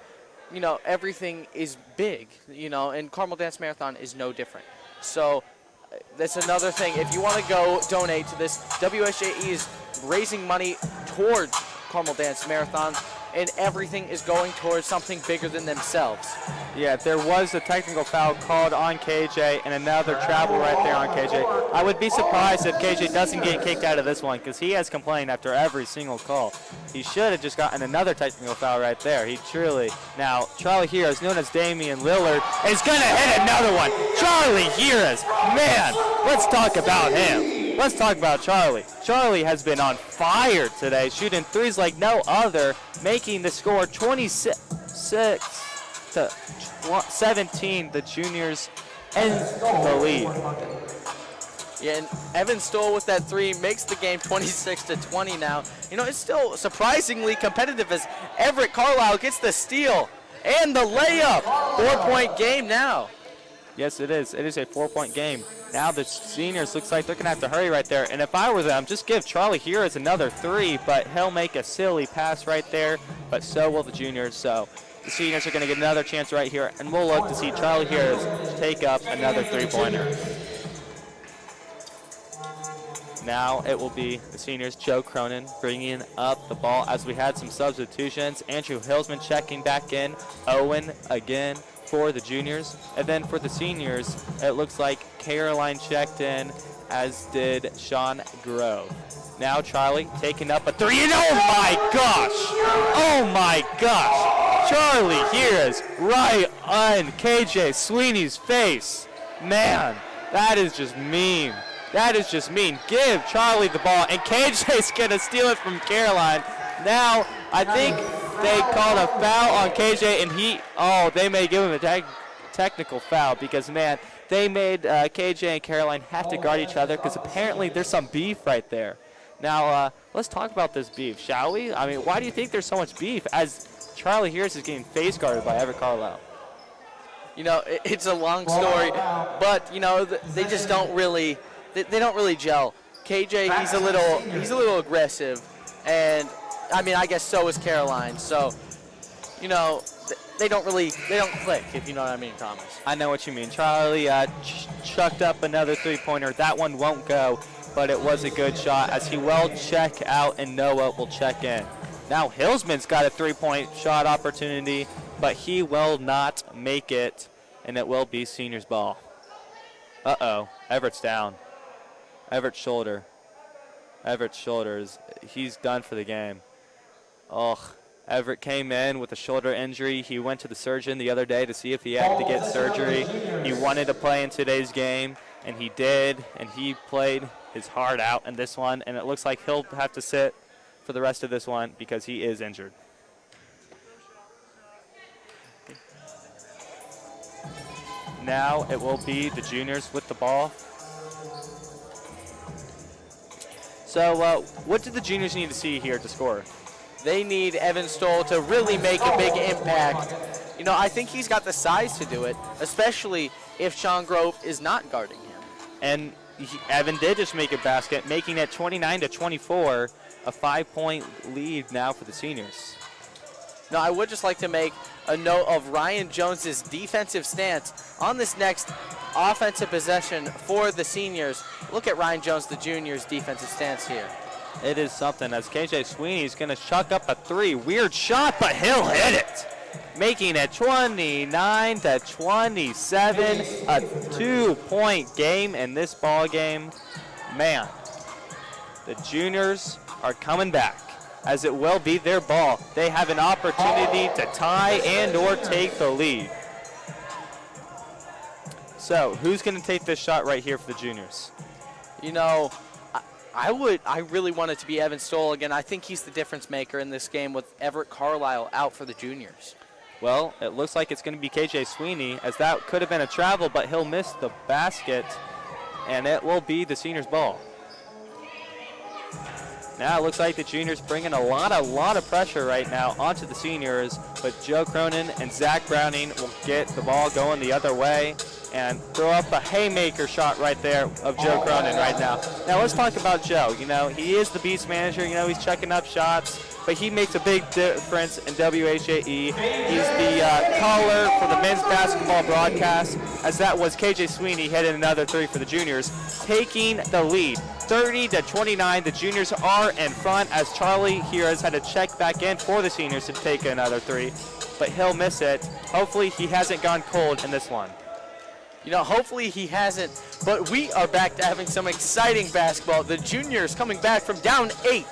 you know, everything is big, you know, and Carmel Dance Marathon is no different. So that's another thing. If you want to go donate to this, WHJE is raising money towards Carmel Dance Marathon, and everything is going towards something bigger than themselves. Yeah, there was a technical foul called on KJ and another travel right there on KJ. I would be surprised if KJ doesn't get kicked out of this one because he has complained after every single call. He should have just gotten another technical foul right there. He truly. Now, Charlie Heres, known as Damian Lillard, is going to hit another one. Charlie Heres, man, let's talk about him. Let's talk about Charlie. Charlie has been on fire today, shooting threes like no other, making the score 26-17. The juniors in the lead. Yeah, and Evan Stoll with that three makes the game 26-20 now. You know, it's still surprisingly competitive as Everett Carlisle gets the steal and the layup. 4-point game now. Yes, it is. It is a 4-point game. Now the seniors looks like they're going to have to hurry right there. And if I were them, just give Charlie Heres another three, but he'll make a silly pass right there, but so will the juniors. So the seniors are going to get another chance right here, and we'll look to see Charlie Heres take up another three-pointer. Now it will be the seniors, Joe Cronin, bringing up the ball as we had some substitutions. Andrew Hillsman checking back in. Owen again for the juniors. And then for the seniors, it looks like Caroline checked in, as did Sean Grove. Now Charlie taking up a 3, and oh my gosh! Oh my gosh! Charlie here is right on KJ Sweeney's face. Man, that is just mean. That is just mean. Give Charlie the ball, and KJ's gonna steal it from Caroline. Now, I think they called a foul on KJ, and they may give him a technical foul because, man, they made KJ and Caroline have to guard each other because apparently there's some beef right there. Now, let's talk about this beef, shall we? I mean, why do you think there's so much beef as Charlie here is getting face guarded by Everett Carlisle? You know, it's a long story, but, you know, they just don't really, they don't really gel. KJ, he's a little aggressive, and, I mean, I guess so is Caroline. So, you know, they don't click, if you know what I mean, Thomas. I know what you mean. Charlie chucked up another three-pointer. That one won't go, but it was a good shot as he will check out and Noah will check in. Now Hillsman's got a three-point shot opportunity, but he will not make it, and it will be seniors ball. Uh-oh, Everett's down. Everett's shoulder. Everett's shoulders. He's done for the game. Ugh. Everett came in with a shoulder injury. He went to the surgeon the other day to see if he had to get surgery. He wanted to play in today's game, and he did, and he played his heart out in this one, and it looks like he'll have to sit for the rest of this one because he is injured. Now it will be the juniors with the ball. So what do the juniors need to see here to score? They need Evan Stoll to really make a big impact. You know, I think he's got the size to do it, especially if Sean Grove is not guarding him. And Evan did just make a basket, making it 29-24, a 5-point lead now for the seniors. Now, I would just like to make a note of Ryan Jones's defensive stance on this next offensive possession for the seniors. Look at Ryan Jones, the junior's defensive stance here. It is something as KJ Sweeney's going to chuck up a 3. Weird shot, but he'll hit it. Making it 29-27, a 2-point game in this ball game. Man, the juniors are coming back as it will be their ball. They have an opportunity to tie and or take the lead. So who's going to take this shot right here for the juniors? You know, I really want it to be Evan Stoll again. I think he's the difference maker in this game with Everett Carlisle out for the juniors. Well, it looks like it's going to be KJ Sweeney, as that could have been a travel, but he'll miss the basket, and it will be the seniors' ball. Now it looks like the juniors bringing a lot of pressure right now onto the seniors, but Joe Cronin and Zach Browning will get the ball going the other way and throw up a haymaker shot right there of Joe Cronin right now. Now let's talk about Joe. You know, he is the beast manager. You know, he's checking up shots, but he makes a big difference in WHJE. He's the caller for the men's basketball broadcast, as that was KJ Sweeney hitting another 3 for the juniors, taking the lead. 30-29, the juniors are in front as Charlie here has had to check back in for the seniors to take another 3, but he'll miss it. Hopefully he hasn't gone cold in this one. You know, hopefully he hasn't, but we are back to having some exciting basketball. The juniors coming back from down 8.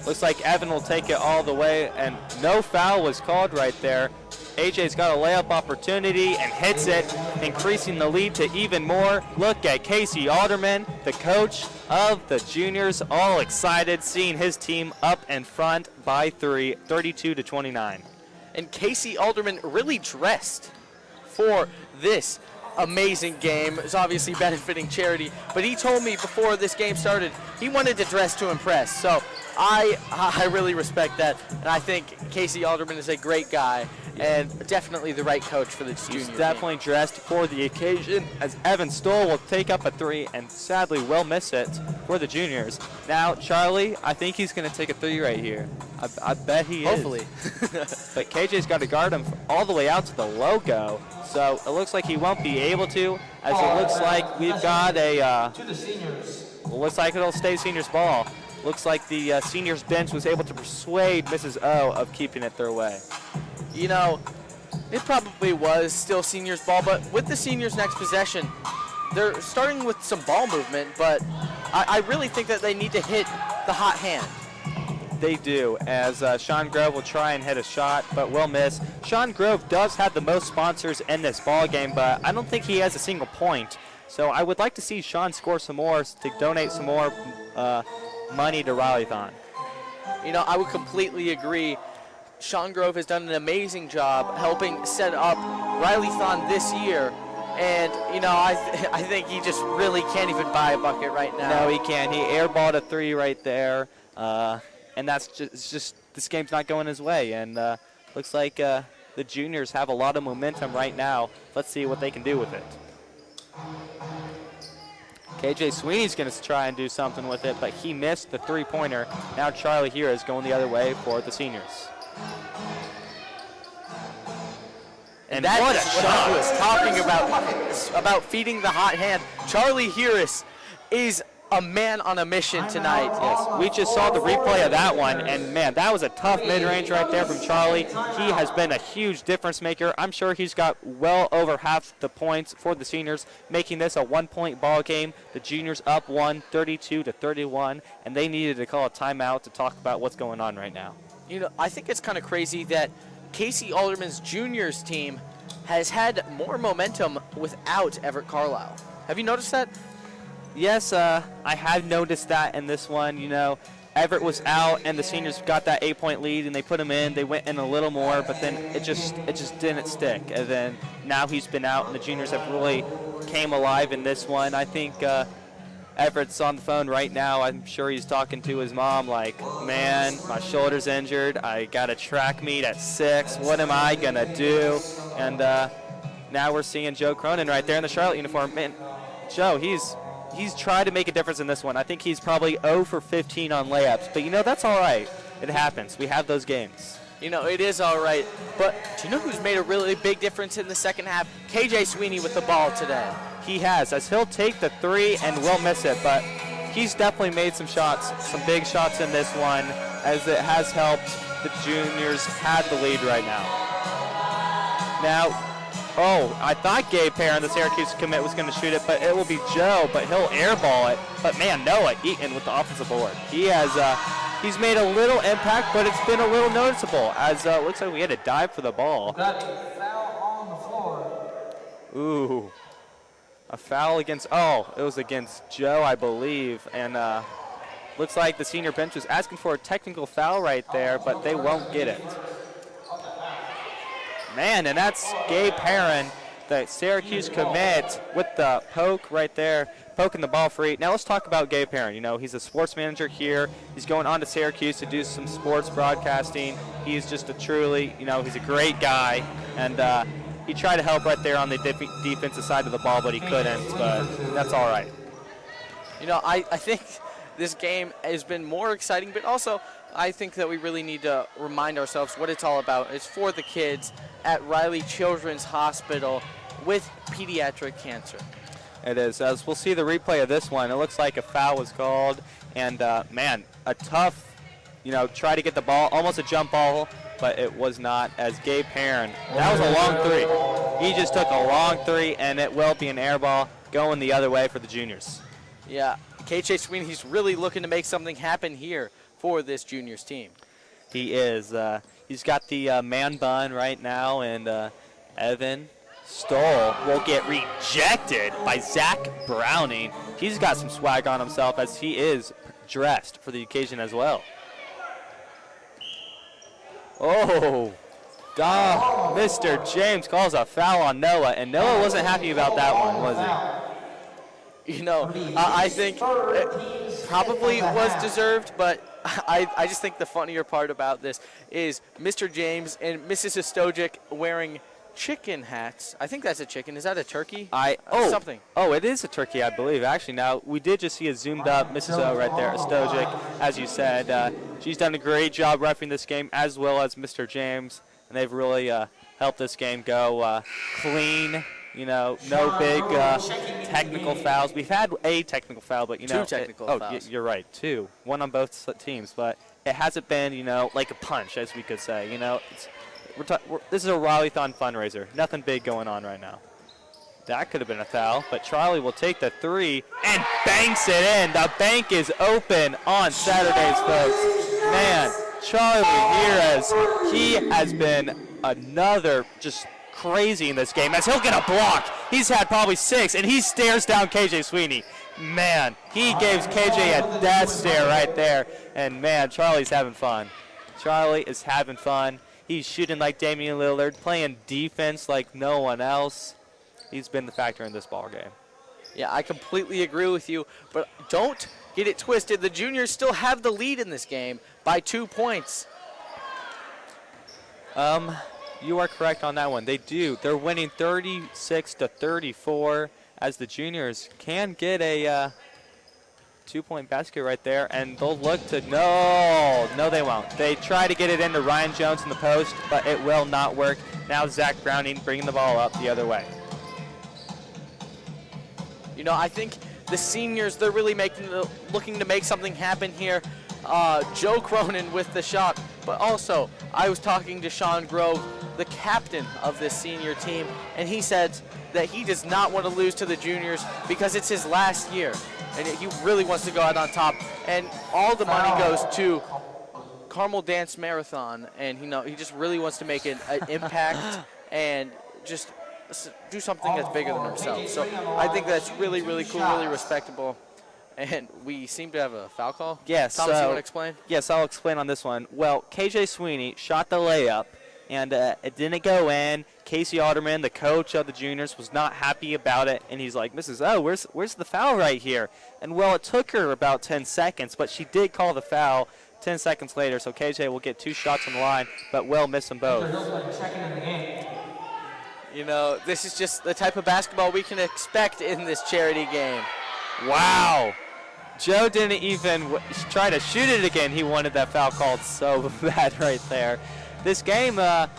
Looks like Evan will take it all the way, and no foul was called right there. AJ's got a layup opportunity and hits it, increasing the lead to even more. Look at Casey Alderman, the coach of the juniors, all excited, seeing his team up in front by 3, 32-29. And Casey Alderman really dressed for this amazing game. It's obviously benefiting charity, but he told me before this game started he wanted to dress to impress. So I really respect that, and I think Casey Alderman is a great guy and definitely the right coach for the junior. He's definitely dressed for the occasion, as Evan Stoll will take up a 3 and sadly will miss it for the juniors. Now Charlie, I think he's going to take a 3 right here. I bet he is. Hopefully. But KJ's got to guard him all the way out to the logo, so it looks like he won't be able to, as it looks like we've got a looks like it'll stay seniors ball. Looks like the seniors bench was able to persuade Mrs. O of keeping it their way. You know, It probably was still seniors ball, but with the seniors' next possession, they're starting with some ball movement, but I really think that they need to hit the hot hand. They do, as Sean Grove will try and hit a shot, but will miss. Sean Grove does have the most sponsors in this ball game, but I don't think he has a single point. So I would like to see Sean score some more to donate some more money to Rileython. You know, I would completely agree. Sean Grove has done an amazing job helping set up Rileython this year. And, you know, I think he just really can't even buy a bucket right now. No, he can't. He airballed a 3 right there. And that's just this game's not going his way. And looks like the juniors have a lot of momentum right now. Let's see what they can do with it. KJ Sweeney's going to try and do something with it, but he missed the 3-pointer. Now Charlie here is going the other way for the seniors. And that's what I was talking about feeding the hot hand. Charlie Harris is a man on a mission tonight. Yes, we just saw the replay of that one, and man, that was a tough mid-range right there from Charlie. He has been a huge difference maker. I'm sure he's got well over half the points for the seniors, making this a 1-point ball game. The juniors up 1, 32-31, and they needed to call a timeout to talk about what's going on right now. You know, I think it's kind of crazy that Casey Alderman's juniors team has had more momentum without Everett Carlisle. Have you noticed that? Yes, I have noticed that in this one. You know, Everett was out, and the seniors got that 8-point lead, and they put him in. They went in a little more, but then it just didn't stick. And then now he's been out, and the juniors have really came alive in this one. I think Everett's on the phone right now. I'm sure he's talking to his mom like, man, my shoulder's injured. I got a track meet at 6. What am I going to do? And now we're seeing Joe Cronin right there in the Charlotte uniform. Man, Joe, he's tried to make a difference in this one. I think he's probably 0 for 15 on layups. But, you know, that's all right. It happens. We have those games. You know, it is all right. But do you know who's made a really big difference in the second half? KJ Sweeney with the ball today. He has, as he'll take the 3 and will miss it. But he's definitely made some shots, some big shots in this one, as it has helped the juniors have the lead right now. Now, I thought Gabe Perrin, the Syracuse commit, was going to shoot it, but it will be Joe, but he'll airball it. But man, Noah Eaton with the offensive board. He has, he's made a little impact, but it's been a little noticeable, as it looks like we had a dive for the ball. Got a foul on the floor. Ooh, a foul against, it was against Joe, I believe, and looks like the senior bench was asking for a technical foul right there, but they won't get it. Man, and that's Gabe Perrin, the Syracuse commit, with the poke right there, poking the ball free. Now let's talk about Gabe Perrin. You know, he's a sports manager here. He's going on to Syracuse to do some sports broadcasting. He's just a truly, you know, he's a great guy. And he tried to help right there on the defensive side of the ball, but he couldn't. But that's all right. You know, I think this game has been more exciting, but also I think that we really need to remind ourselves what it's all about. It's for the kids at Riley Children's Hospital with pediatric cancer. It is. As we'll see the replay of this one, it looks like a foul was called. And, man, a tough, you know, try to get the ball, almost a jump ball, but it was not, as Gabe Perrin. That was a long 3. He just took a long 3, and it will be an air ball going the other way for the juniors. Yeah, KJ Sweeney, he's really looking to make something happen here for this juniors team. He is. He's got the man bun right now, and Evan Stoll will get rejected by Zach Browning. He's got some swag on himself, as he is dressed for the occasion as well. Mr. James calls a foul on Noah, and Noah wasn't happy about that one, was he? You know, I think it probably was deserved, but I just think the funnier part about this is Mr. James and Mrs. Stojic wearing chicken hats. I think that's a chicken. Is that a turkey? Something. It is a turkey, I believe. Actually, now, we did just see a zoomed-up Mrs. O right there, Stojic, as you said. She's done a great job reffing this game, as well as Mr. James, and they've really helped this game go clean. You know, no big technical fouls. We've had a technical foul, but, you know. 2 technical fouls. You're right, 2. 1 on both teams, but it hasn't been, you know, like a punch, as we could say. You know, this is a Rileython fundraiser. Nothing big going on right now. That could have been a foul, but Charlie will take the 3 and banks it in. The bank is open on Saturdays, folks. Man, Charlie Ramirez, he has been another just crazy in this game as he'll get a block. He's had probably 6, and he stares down KJ Sweeney. Man, he gives KJ a death stare right there. And, man, Charlie's having fun. Charlie is having fun. He's shooting like Damian Lillard, playing defense like no one else. He's been the factor in this ball game. Yeah, I completely agree with you, but don't get it twisted. The juniors still have the lead in this game by 2 points. You are correct on that one. They do. They're winning 36-34 as the juniors can get a 2-point basket right there, and they'll look to, no, they won't. They try to get it into Ryan Jones in the post, but it will not work. Now Zach Browning bringing the ball up the other way. You know, I think the seniors, they're really looking to make something happen here. Joe Cronin with the shot, but also I was talking to Sean Grove, the captain of this senior team, and he said that he does not want to lose to the juniors because it's his last year, and he really wants to go out on top. And all the money goes to Carmel Dance Marathon, and he just really wants to make an impact and just do something that's bigger than himself. So I think that's really, really cool, really respectable. And we seem to have a foul call. Yes. Thomas, you want to explain? Yes, I'll explain on this one. Well, KJ Sweeney shot the layup, and it didn't go in. Casey Alderman, the coach of the juniors, was not happy about it, and he's like, Mrs. O, where's the foul right here? And, well, it took her about 10 seconds, but she did call the foul 10 seconds later, so KJ will get 2 shots on the line, but will miss them both. You know, this is just the type of basketball we can expect in this charity game. Wow. Joe didn't even try to shoot it again. He wanted that foul called so bad right there. This game, they're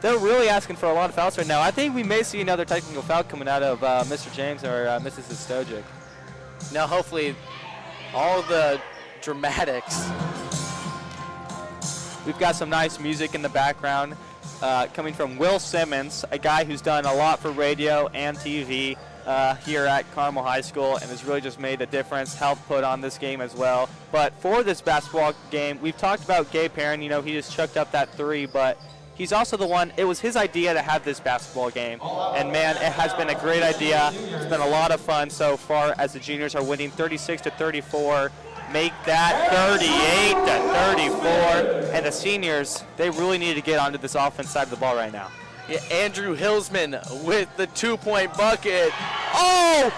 really asking for a lot of fouls right now. I think we may see another technical foul coming out of Mr. James or Mrs. Stojic. Now, hopefully, all the dramatics. We've got some nice music in the background coming from Will Simmons, a guy who's done a lot for radio and TV here at Carmel High School and has really just made a difference, helped put on this game as well. But for this basketball game, we've talked about Gabe Perrin. You know, he just chucked up that 3, but he's also the one, it was his idea to have this basketball game. And, man, it has been a great idea. It's been a lot of fun so far as the juniors are winning 36-34. Make that 38-34. And the seniors, they really need to get onto this offense side of the ball right now. Yeah, Andrew Hillsman with the 2-point bucket. Oh!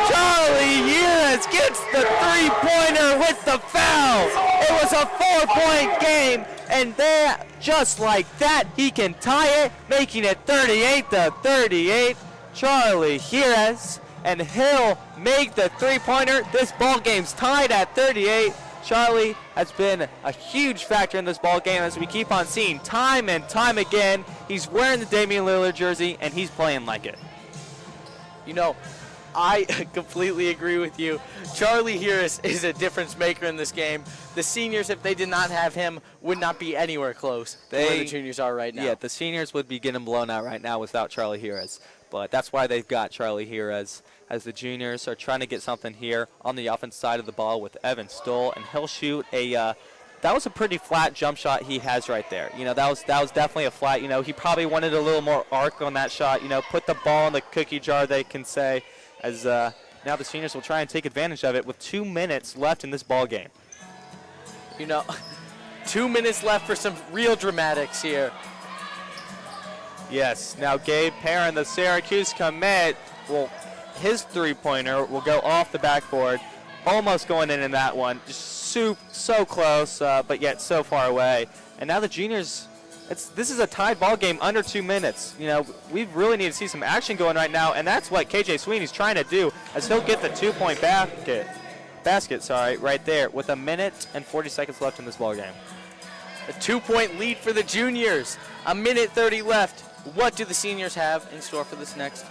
Charlie Years gets the 3-pointer with the foul. It was a 4-point game, and there, just like that, he can tie it, making it 38-38. Charlie Years, and he'll make the 3-pointer. This ball game's tied at 38. Charlie has been a huge factor in this ball game, as we keep on seeing time and time again. He's wearing the Damian Lillard jersey, and he's playing like it. You know, I completely agree with you. Charlie Harris is a difference maker in this game. The seniors, if they did not have him, would not be anywhere close to where the juniors are right now. Yeah, the seniors would be getting blown out right now without Charlie Harris. But that's why they've got Charlie Harris, as the juniors are trying to get something here on the offense side of the ball with Evan Stoll, and he'll shoot a that was a pretty flat jump shot he has right there. You know, that was definitely a flat, you know, he probably wanted a little more arc on that shot, you know, put the ball in the cookie jar, they can say, as now the seniors will try and take advantage of it with 2 minutes left in this ball game. You know, 2 minutes left for some real dramatics here. Yes, now Gabe Perrin, the Syracuse commit, his 3-pointer will go off the backboard, almost going in that one. Just so close, but yet so far away. And now the juniors, this is a tied ball game under 2 minutes. You know, we really need to see some action going right now, and that's what KJ Sweeney's trying to do, as he'll get the 2-point basket, right there, with 1 minute and 40 seconds left in this ball game. A 2-point lead for the juniors. 1:30 left. What do the seniors have in store for this next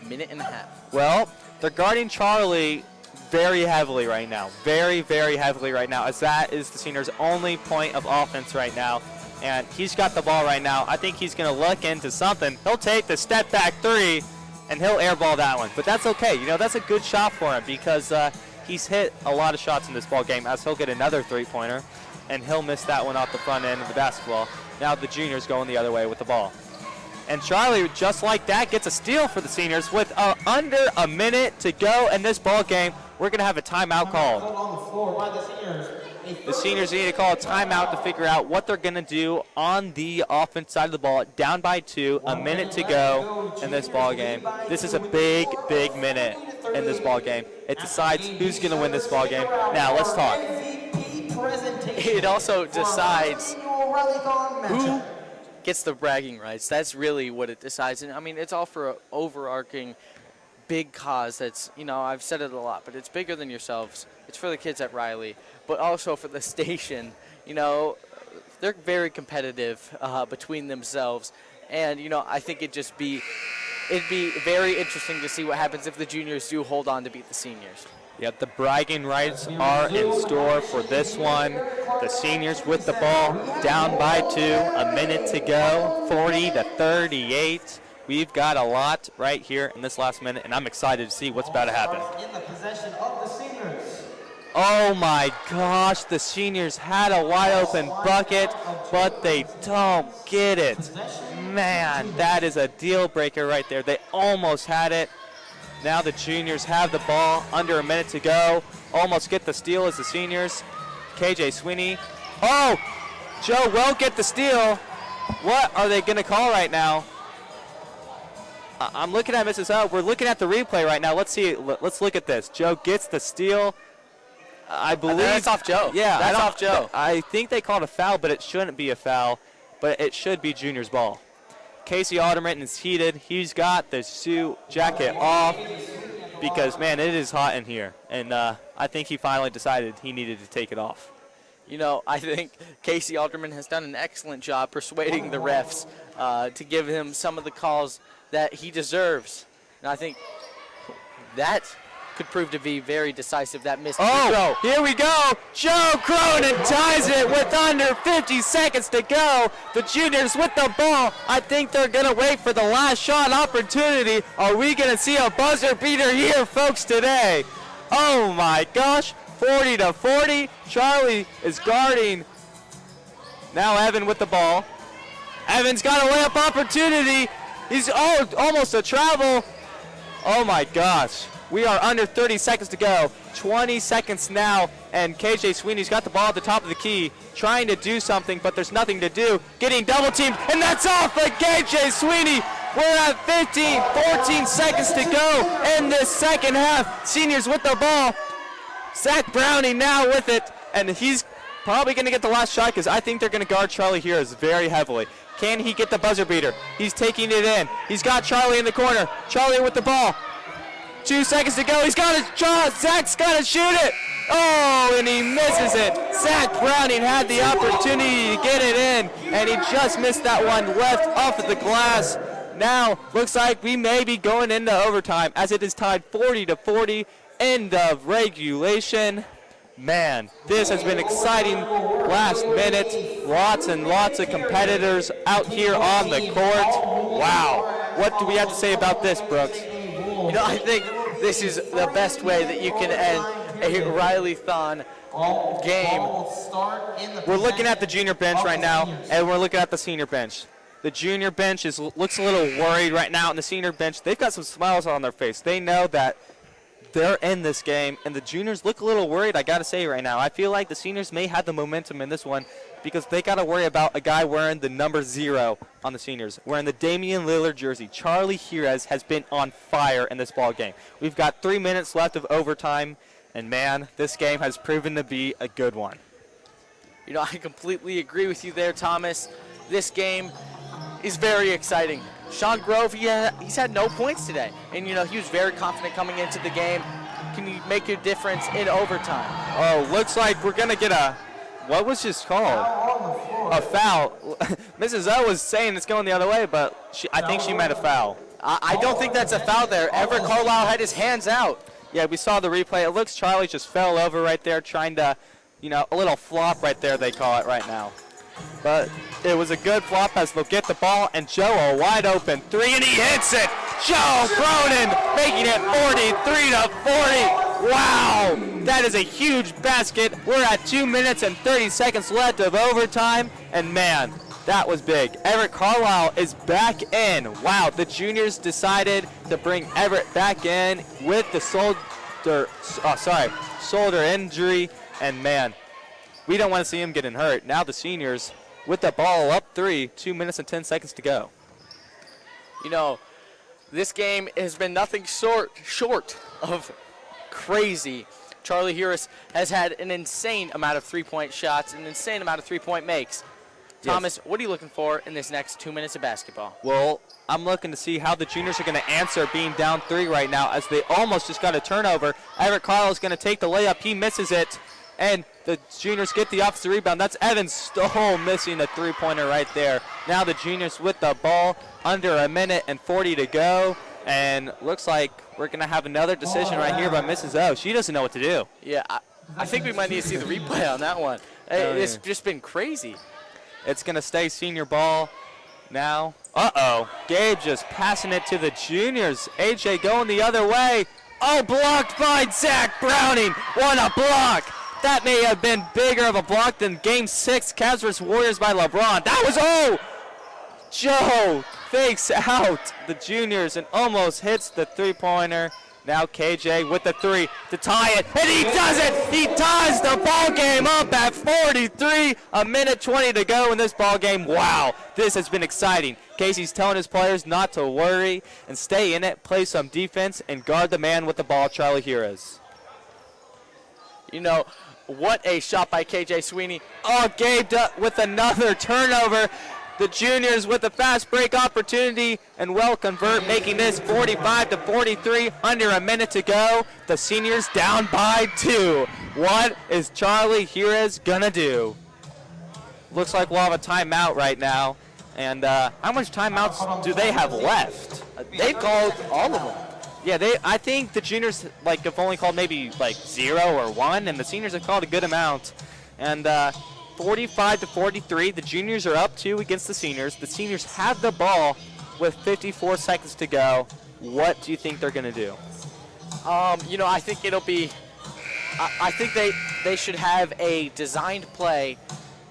minute and a half? Well, they're guarding Charlie very heavily right now. Very, very heavily right now, as that is the seniors' only point of offense right now. and he's got the ball right now. I think he's going to look into something. He'll take the step back three, and he'll airball that one. But that's okay. You know, that's a good shot for him because he's hit a lot of shots in this ball game, as he'll get another three-pointer, and he'll miss that one off the front end of the basketball. Now the juniors going the other way with the ball. And Charlie, just like that, gets a steal for the seniors with under a minute to go in this ball game. We're going to have a timeout called. On the floor by the seniors. The seniors need to call a timeout to figure out what they're going to do on the offense side of the ball. Down by 2, a minute to go in this ball game. This is a big, big minute in this ball game. It decides who's going to win this ball game. Now let's talk. It also decides who gets the bragging rights. That's really what it decides. And I mean, it's all for an overarching big cause that's, you know, I've said it a lot, but it's bigger than yourselves. It's for the kids at Riley, but also for the station. You know, they're very competitive between themselves. And, you know, I think it'd be very interesting to see what happens if the juniors do hold on to beat the seniors. Yep, the bragging rights are in store for this one. The seniors with the ball, down by 2, a minute to go, 40-38. We've got a lot right here in this last minute, and I'm excited to see what's about to happen. In the possession of the seniors. Oh my gosh, the seniors had a wide open bucket, but they don't get it. Man, that is a deal breaker right there. They almost had it. Now the juniors have the ball, under a minute to go. Almost get the steal as the seniors. KJ Sweeney. Oh, Joe will get the steal. What are they going to call right now? I'm looking at Mrs. O. We're looking at the replay right now. Let's see. Let's look at this. Joe gets the steal. I believe that's off Joe. Yeah, that's off Joe. I think they called a foul, but it shouldn't be a foul. But it should be junior's ball. Casey Alderman is heated. He's got the suit jacket off because, man, it is hot in here. And I think he finally decided he needed to take it off. You know, I think Casey Alderman has done an excellent job persuading the refs to give him some of the calls that he deserves. And I think that could prove to be very decisive, that missed throw. Here we go. Joe Cronin ties it with under 50 seconds to go. The juniors with the ball. I think they're going to wait for the last shot opportunity. Are we going to see a buzzer beater here, folks, today? Oh, my gosh. 40-40. Charlie is guarding. Now Evan with the ball. Evan's got a layup opportunity. He's almost a travel. Oh, my gosh. We are under 30 seconds to go. 20 seconds now, and KJ Sweeney's got the ball at the top of the key, trying to do something, but there's nothing to do. Getting double teamed, and that's off of KJ Sweeney. We're at 14 seconds to go in this second half. Seniors with the ball. Zach Browning now with it, and he's probably going to get the last shot because I think they're going to guard Charlie here very heavily. Can he get the buzzer beater? He's taking it in. He's got Charlie in the corner. Charlie with the ball. 2 seconds to go. He's got his shot. Zach's got to shoot it. Oh, and he misses it. Zach Browning had the opportunity to get it in, and he just missed that one left off of the glass. Now, looks like we may be going into overtime as it is tied 40-40. End of regulation. Man, this has been exciting last minute. Lots and lots of competitors out here on the court. Wow. What do we have to say about this, Brooks? You know, I think this is the best way that you can end a Rileython game. We're looking at the junior bench right now, and we're looking at the senior bench. The junior bench looks a little worried right now, and the senior bench, they've got some smiles on their face. They know that they're in this game, and the juniors look a little worried, I got to say right now. I feel like the seniors may have the momentum in this one because they got to worry about a guy wearing the number 0 on the seniors, wearing the Damian Lillard jersey. Charlie Jerez has been on fire in this ball game. We've got 3 minutes left of overtime, and, man, this game has proven to be a good one. You know, I completely agree with you there, Thomas. This game is very exciting. Sean Grove, he's had no points today. And, you know, he was very confident coming into the game. Can you make a difference in overtime? Oh, looks like we're going to get what was this called? A foul. Mrs. O was saying it's going the other way, but I think she meant a foul. I don't think that's a foul there. Everett Carlisle had his hands out. Yeah, we saw the replay. It looks Charlie just fell over right there trying to, you know, a little flop right there they call it right now. But it was a good flop as they'll get the ball, and Joe a wide open three, and he hits it. Joe Cronin making it 43-40. Wow, that is a huge basket. We're at 2 minutes and 30 seconds left of overtime, and man, that was big. Everett Carlisle is back in. Wow, the juniors decided to bring Everett back in with the shoulder injury, and man, we don't want to see him getting hurt. Now the seniors with the ball up 3, 2 minutes and 10 seconds to go. You know, this game has been nothing short of crazy. Charlie Harris has had an insane amount of three-point shots, an insane amount of three-point makes. Thomas, what are you looking for in this next 2 minutes of basketball? Well, I'm looking to see how the juniors are going to answer being down 3 right now, as they almost just got a turnover. Everett Carlisle is going to take the layup. He misses it, and the juniors get the offensive rebound. That's Evan Stoll missing a three-pointer right there. Now the juniors with the ball, under 1 minute and 40 to go, and looks like we're going to have another decision right here by Mrs. O. She doesn't know what to do. Yeah, I think we might need to see the replay on that one. It's just been crazy. It's going to stay senior ball now. Gabe just passing it to the juniors. AJ going the other way. Oh, blocked by Zach Browning. What a block. That may have been bigger of a block than Game 6 Cavs vs. Warriors by LeBron. That was, Joe fakes out the juniors and almost hits the three-pointer. Now KJ with the 3 to tie it, and he does it! He ties the ball game up at 43, 1 minute 20 to go in this ball game. Wow, this has been exciting. Casey's telling his players not to worry and stay in it, play some defense, and guard the man with the ball, Charlie Harris. You know, what a shot by KJ Sweeney. Oh, Gabe with another turnover. The juniors with a fast break opportunity and will convert, making this 45-43, under 1 minute to go. The seniors down by 2. What is Charlie Harris gonna do? Looks like we'll have a timeout right now. And how much timeouts do they have left? They've called all of them. Yeah, I think the juniors have only called maybe 0 or 1, and the seniors have called a good amount. And 45-43, the juniors are up 2 against the seniors. The seniors have the ball with 54 seconds to go. What do you think they're going to do? You know, I think it'll be, I think they should have a designed play.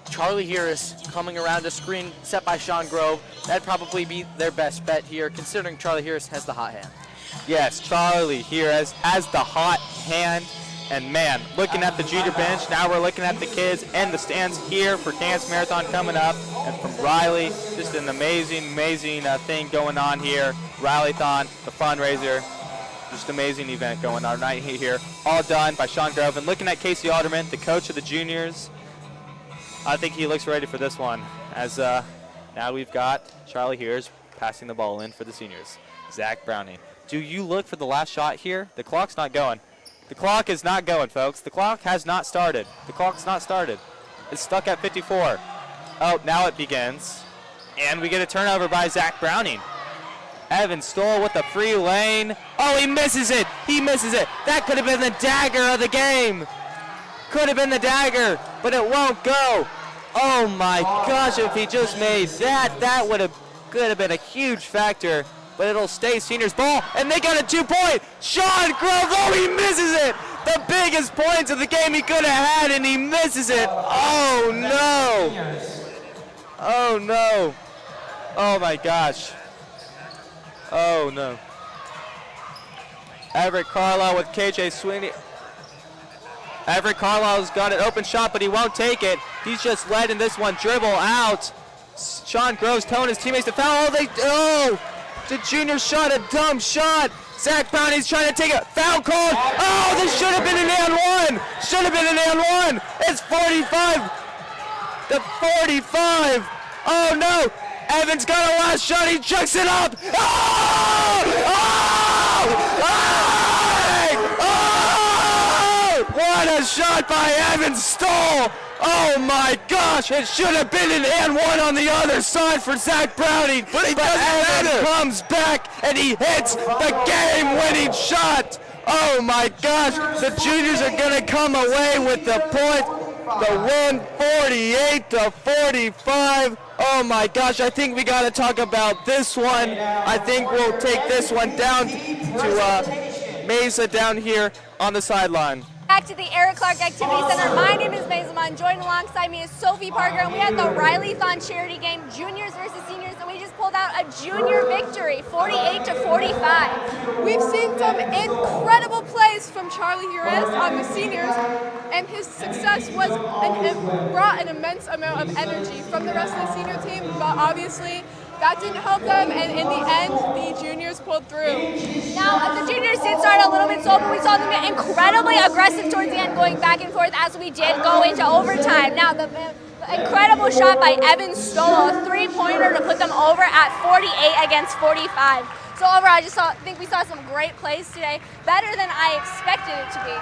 Charlie Harris coming around a screen set by Sean Grove. That'd probably be their best bet here, considering Charlie Harris has the hot hand. Yes, Charlie Harris has the hot hand. And man, looking at the junior bench, now we're looking at the kids and the stands here for Dance Marathon coming up. And from Riley, just an amazing thing going on here. Rileython, the fundraiser, just amazing event going on right here. All done by Sean Grove. And looking at Casey Alderman, the coach of the juniors, I think he looks ready for this one. As now we've got Charlie Harris passing the ball in for the seniors. Zach Browning. Do you look for the last shot here? The clock's not going. The clock is not going, folks. The clock has not started. The clock's not started. It's stuck at 54. Oh, now it begins. And we get a turnover by Zach Browning. Evan Stoll with the free lane. Oh, he misses it. He misses it. That could have been the dagger of the game. Could have been the dagger, but it won't go. Oh my gosh, if he just made that, that could have been a huge factor. But it'll stay seniors ball, and they got a 2-point. Sean Grove, oh, he misses it. The biggest points of the game he could have had, and he misses it. Oh, no. Oh, no. Oh, my gosh. Oh, no. Everett Carlisle with KJ Sweeney. Everett Carlisle's got an open shot, but he won't take it. He's just letting this one dribble out. Sean Grove's telling his teammates to foul. The junior shot a dumb shot. Zach Browning's trying to take a foul call. Oh, this should have been an and one. Should have been an and one. It's 45-45. Oh, no. Evans got a last shot. He chucks it up. Oh! Oh! Oh! What a shot by Evan Stoll. Oh my gosh, it should have been an and one on the other side for Zach Browning. But Evan comes back and he hits the game-winning shot. Oh my gosh, the juniors are gonna come away with the point. The win 48-45. Oh my gosh, I think we got to talk about this one. I think we'll take this one down to Maiza down here on the sideline. Back to the Eric Clark Activity Center. My name is Maiza. Joined alongside me is Sophie Parker, and we had the Rileython charity game, juniors versus seniors, and we just pulled out a junior victory, 48-45. We've seen some incredible plays from Charlie Urias on the seniors, and his success brought an immense amount of energy from the rest of the senior team, but obviously that didn't help them, and in the end, the juniors pulled through. Now, the juniors did start a little bit slow, but we saw them get incredibly aggressive towards the end, going back and forth as we did go into overtime. Now, the incredible shot by Evan Stoll, a three-pointer to put them over at 48 against 45. So overall, I think we saw some great plays today, better than I expected it to be.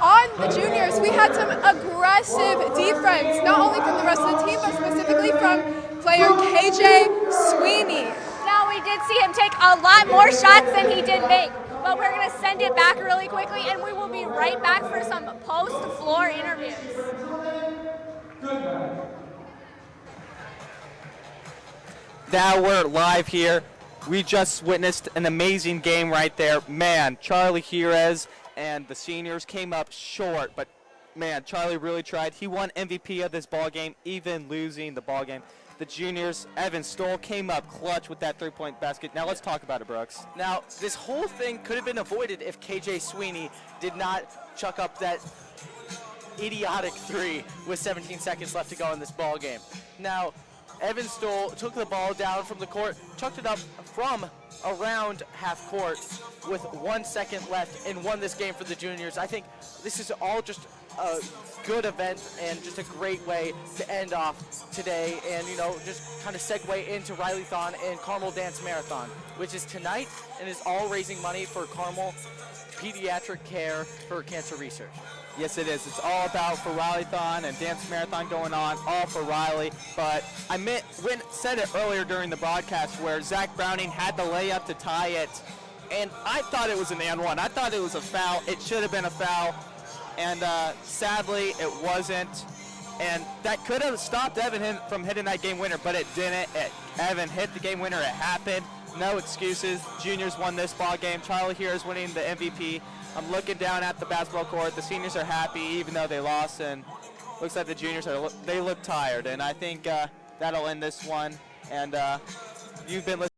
On the juniors, we had some aggressive defense, not only from the rest of the team, but specifically from player KJ Sweeney. Now, we did see him take a lot more shots than he did make, but we're going to send it back really quickly, and we will be right back for some post-floor interviews. Now we're live here. We just witnessed an amazing game right there. Man, Charlie Jerez and the seniors came up short, but man, Charlie really tried. He won MVP of this ball game, even losing the ball game. The juniors, Evan Stoll, came up clutch with that three-point basket. Now let's talk about it, Brooks. Now, this whole thing could have been avoided if KJ Sweeney did not chuck up that idiotic three with 17 seconds left to go in this ball game. Now, Evan Stoll took the ball down from the court, chucked it up from around half court with 1 second left, and won this game for the juniors. I think this is all just a good event and just a great way to end off today, and just kind of segue into Rileython and Carmel Dance Marathon, which is tonight and is all raising money for Carmel pediatric care for cancer research. Yes, it is. It's all about for Rileython and Dance Marathon going on, all for Riley. But I said it earlier during the broadcast where Zach Browning had the layup to tie it, and I thought it was an and one. I thought it was a foul. It should have been a foul, and sadly it wasn't. And that could have stopped Evan from hitting that game winner, but it didn't. Evan hit the game winner. It happened. No excuses. Juniors won this ball game. Charlie here is winning the MVP. I'm looking down at the basketball court. The seniors are happy even though they lost, and looks like the juniors they look tired. And I think that'll end this one. And you've been listening.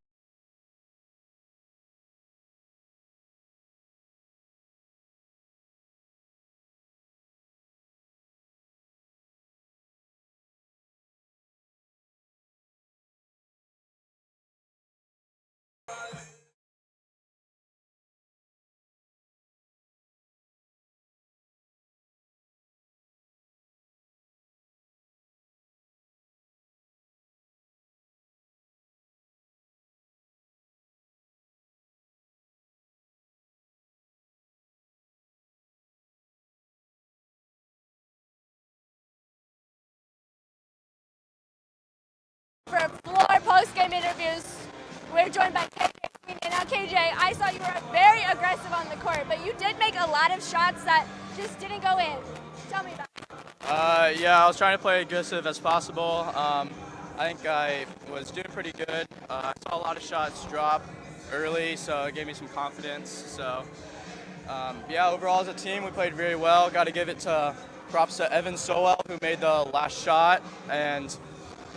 For floor post-game interviews, we're joined by KJ Sweeney. Now, KJ, I saw you were very aggressive on the court, but you did make a lot of shots that just didn't go in. Tell me about it. Yeah, I was trying to play aggressive as possible. I think I was doing pretty good. I saw a lot of shots drop early, so it gave me some confidence. So, yeah, overall as a team, we played very well. Got to give it to props to Evan Sowell, who made the last shot, and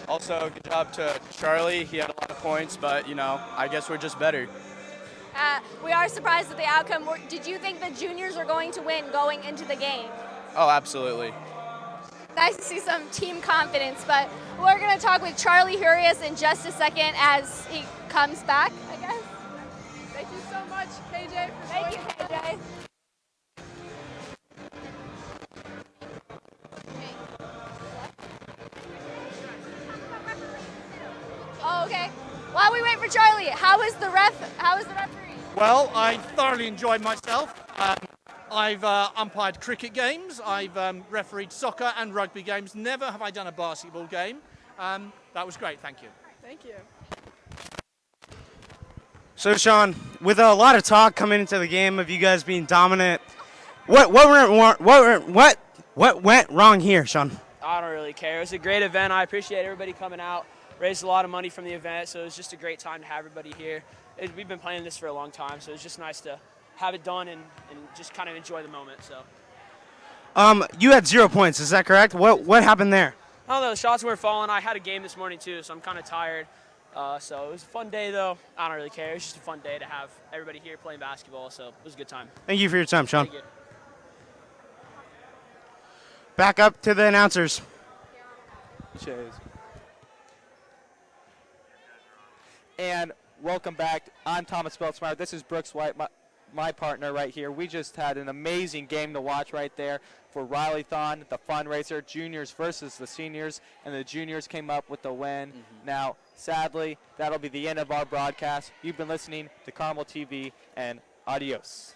also good job to Charlie. He had a lot of points, but, I guess we're just better. We are surprised at the outcome. Did you think the juniors were going to win going into the game? Oh, absolutely. Nice to see some team confidence, but we're going to talk with Charlie Urias in just a second as he comes back, I guess. Thank you so much, KJ, for Thank you, KJ. Oh, okay. While we wait for Charlie, how was the referee? Well, I thoroughly enjoyed myself. I've umpired cricket games, I've refereed soccer and rugby games. Never have I done a basketball game. That was great, thank you. Thank you. So, Sean, with a lot of talk coming into the game of you guys being dominant, what What went wrong here, Sean? I don't really care. It was a great event. I appreciate everybody coming out. Raised a lot of money from the event, so it was just a great time to have everybody here. We've been planning this for a long time, so it's just nice to have it done and just kind of enjoy the moment. So. You had 0 points. Is that correct? What happened there? I don't know. The shots weren't falling. I had a game this morning too, so I'm kind of tired. So it was a fun day, though. I don't really care. It was just a fun day to have everybody here playing basketball, so it was a good time. Thank you for your time, Sean. Thank you. Back up to the announcers. Cheers. And welcome back. I'm Thomas Biltimier. This is Brooks White, my partner right here. We just had an amazing game to watch right there for Rileython, the fundraiser, juniors versus the seniors, and the juniors came up with the win. Now, sadly, that'll be the end of our broadcast. You've been listening to Carmel TV, and adios.